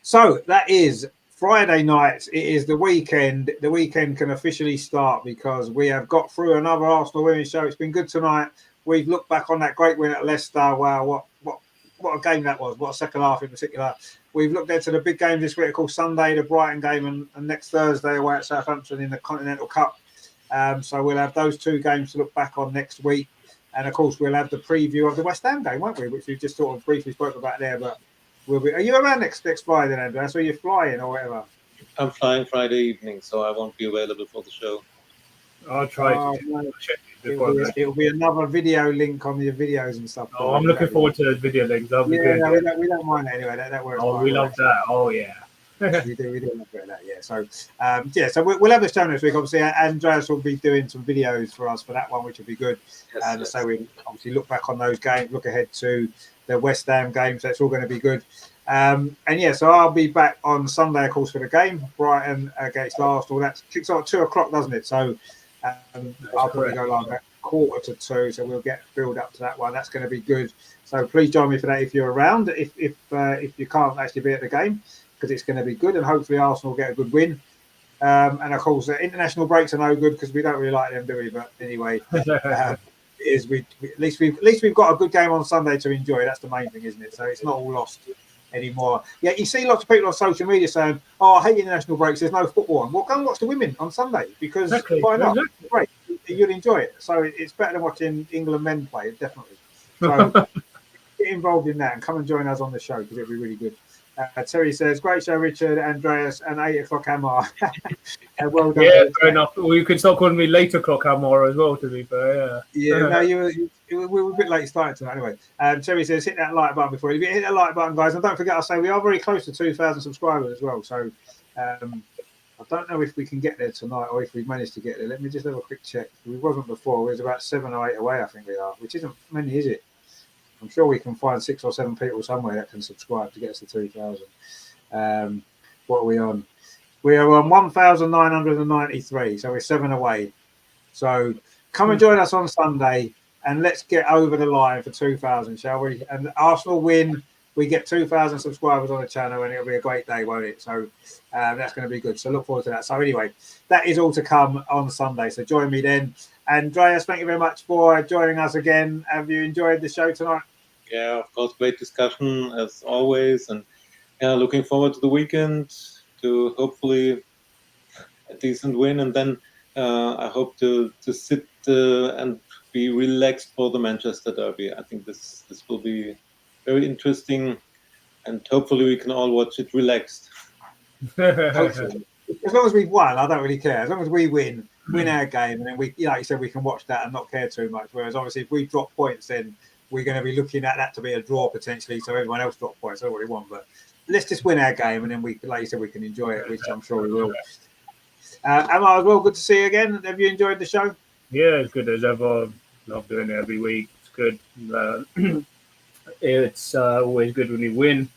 so that is Friday night. It is the weekend. The weekend can officially start because we have got through another Arsenal women's show. It's been good tonight. We've looked back on that great win at Leicester. Wow, what a game that was. What a second half in particular. We've looked into the big games this week, of course, Sunday, the Brighton game, and next Thursday away at Southampton in the Continental Cup. So we'll have those 2 games to look back on next week. And, of course, we'll have the preview of the West Ham game, won't we, which we just sort of briefly spoke about there, but are you around next Friday then, Andrew? So you're flying or whatever? I'm flying Friday evening, so I won't be available for the show. I'll try to check it. It'll be another video link on your videos and stuff. Oh, I'm looking forward to the video links. That'll be good. No, we don't mind that anyway. That works. Oh, we love that. Oh, yeah. we do love that, yeah. So, so we'll have a show next week. Obviously, Andreas will be doing some videos for us for that one, which will be good. Yes. So we obviously look back on those games, look ahead to the West Ham game, so it's all going to be good. So I'll be back on Sunday, of course, for the game, Brighton against Arsenal. That kicks off at 2:00, doesn't it? So I'll probably go live at 1:45, so we'll get build up to that one. That's going to be good. So please join me for that if you're around. If you can't actually be at the game, because it's going to be good, and hopefully Arsenal will get a good win. And of course, international breaks are no good because we don't really like them, do we? But anyway. At least we've got a good game on Sunday to enjoy. That's the main thing, isn't it? So it's not all lost anymore. Yeah, you see lots of people on social media saying, "Oh, I hate international breaks. There's no football on." Well, go and watch the women on Sunday because why not? Great. you'd enjoy it. So it's better than watching England men play, definitely. So get involved in that and come and join us on the show because it'll be really good. Terry says, great show, Richard, Andreas, and 8 o'clock Amar. Well done. Yeah, fair enough. Well, you can start calling me 8 o'clock Amar as well, to be fair. Yeah, no, we were a bit late starting tonight anyway. Terry says, hit that like button before. If you hit that like button, guys, and don't forget, I'll say we are very close to 2,000 subscribers as well. So I don't know if we can get there tonight or if we've managed to get there. Let me just have a quick check. We wasn't before. We was about 7 or 8 away, I think we are, which isn't many, is it? I'm sure we can find 6 or 7 people somewhere that can subscribe to get us to 2,000. What are we on? We are on 1,993, so we're 7 away. So come and join us on Sunday and let's get over the line for 2,000, shall we? And Arsenal win, we get 2,000 subscribers on the channel and it'll be a great day, won't it? So that's going to be good. So look forward to that. So anyway, that is all to come on Sunday. So join me then. Andreas, thank you very much for joining us again. Have you enjoyed the show tonight? Yeah, of course, great discussion as always. And yeah, looking forward to the weekend to hopefully a decent win. And then I hope to sit and be relaxed for the Manchester derby. I think this will be very interesting. And hopefully we can all watch it relaxed. Hopefully. As long as we've won, I don't really care. As long as we win our game, and then we, like you said, we can watch that and not care too much. Whereas obviously, if we drop points, then we're going to be looking at that to be a draw potentially. So everyone else drop points. That's what we want. But let's just win our game, and then we, like you said, we can enjoy it, which I'm sure we will. Amar, as well, good to see you again. Have you enjoyed the show? Yeah, it's good as ever. Love doing it every week. It's good. It's always good when you win.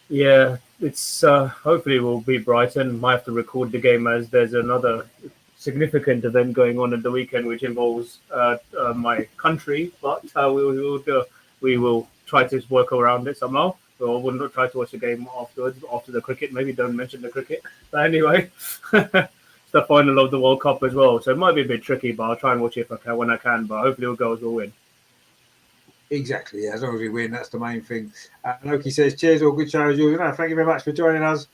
Yeah, it's hopefully we'll beat Brighton. Might have to record the game as there's another significant event going on at the weekend which involves my country, but we will try to work around it somehow. So I will not try to watch the game afterwards, after the cricket. Maybe don't mention the cricket. But anyway, it's the final of the World Cup as well, so it might be a bit tricky, but I'll try and watch it if I can, when I can. But hopefully the girls will win. Exactly, yeah. As long as we win, that's the main thing. Loki says, cheers, all good show as usual. No, thank you very much for joining us.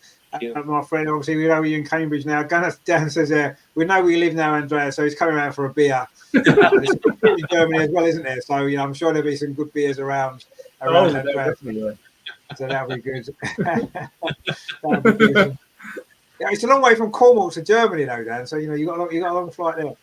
My friend, obviously, we know you're in Cambridge now. Dan says, we know where you live now, Andrea, so he's coming around for a beer. There's in Germany as well, isn't there? So, I'm sure there'll be some good beers around Andrea. So that'll be good. That'll be good. Yeah, it's a long way from Cornwall to Germany, though, Dan. So, you got a long flight there.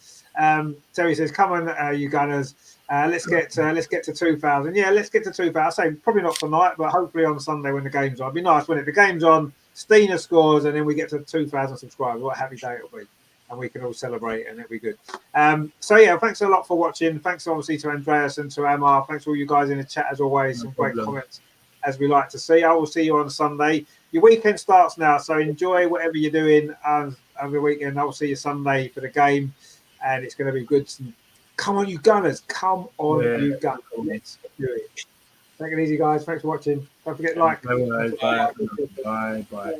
Terry says, come on, you Gunners. Let's get to 2,000. Yeah, let's get to 2,000. I say probably not tonight, but hopefully on Sunday when the game's on. It'd be nice when the game's on, Steiner scores, and then we get to 2,000 subscribers. What a happy day it'll be, and we can all celebrate, and it'll be good. So yeah, thanks a lot for watching. Thanks obviously to Andreas and to Amar. Thanks to all you guys in the chat as always. Some great comments as we like to see. I will see you on Sunday. Your weekend starts now, so enjoy whatever you're doing over the weekend. I will see you Sunday for the game, and it's going to be good. Come on, you Gunners. Come on, you Gunners. Let's do it. Take it easy, guys. Thanks for watching. Don't forget to like. Bye.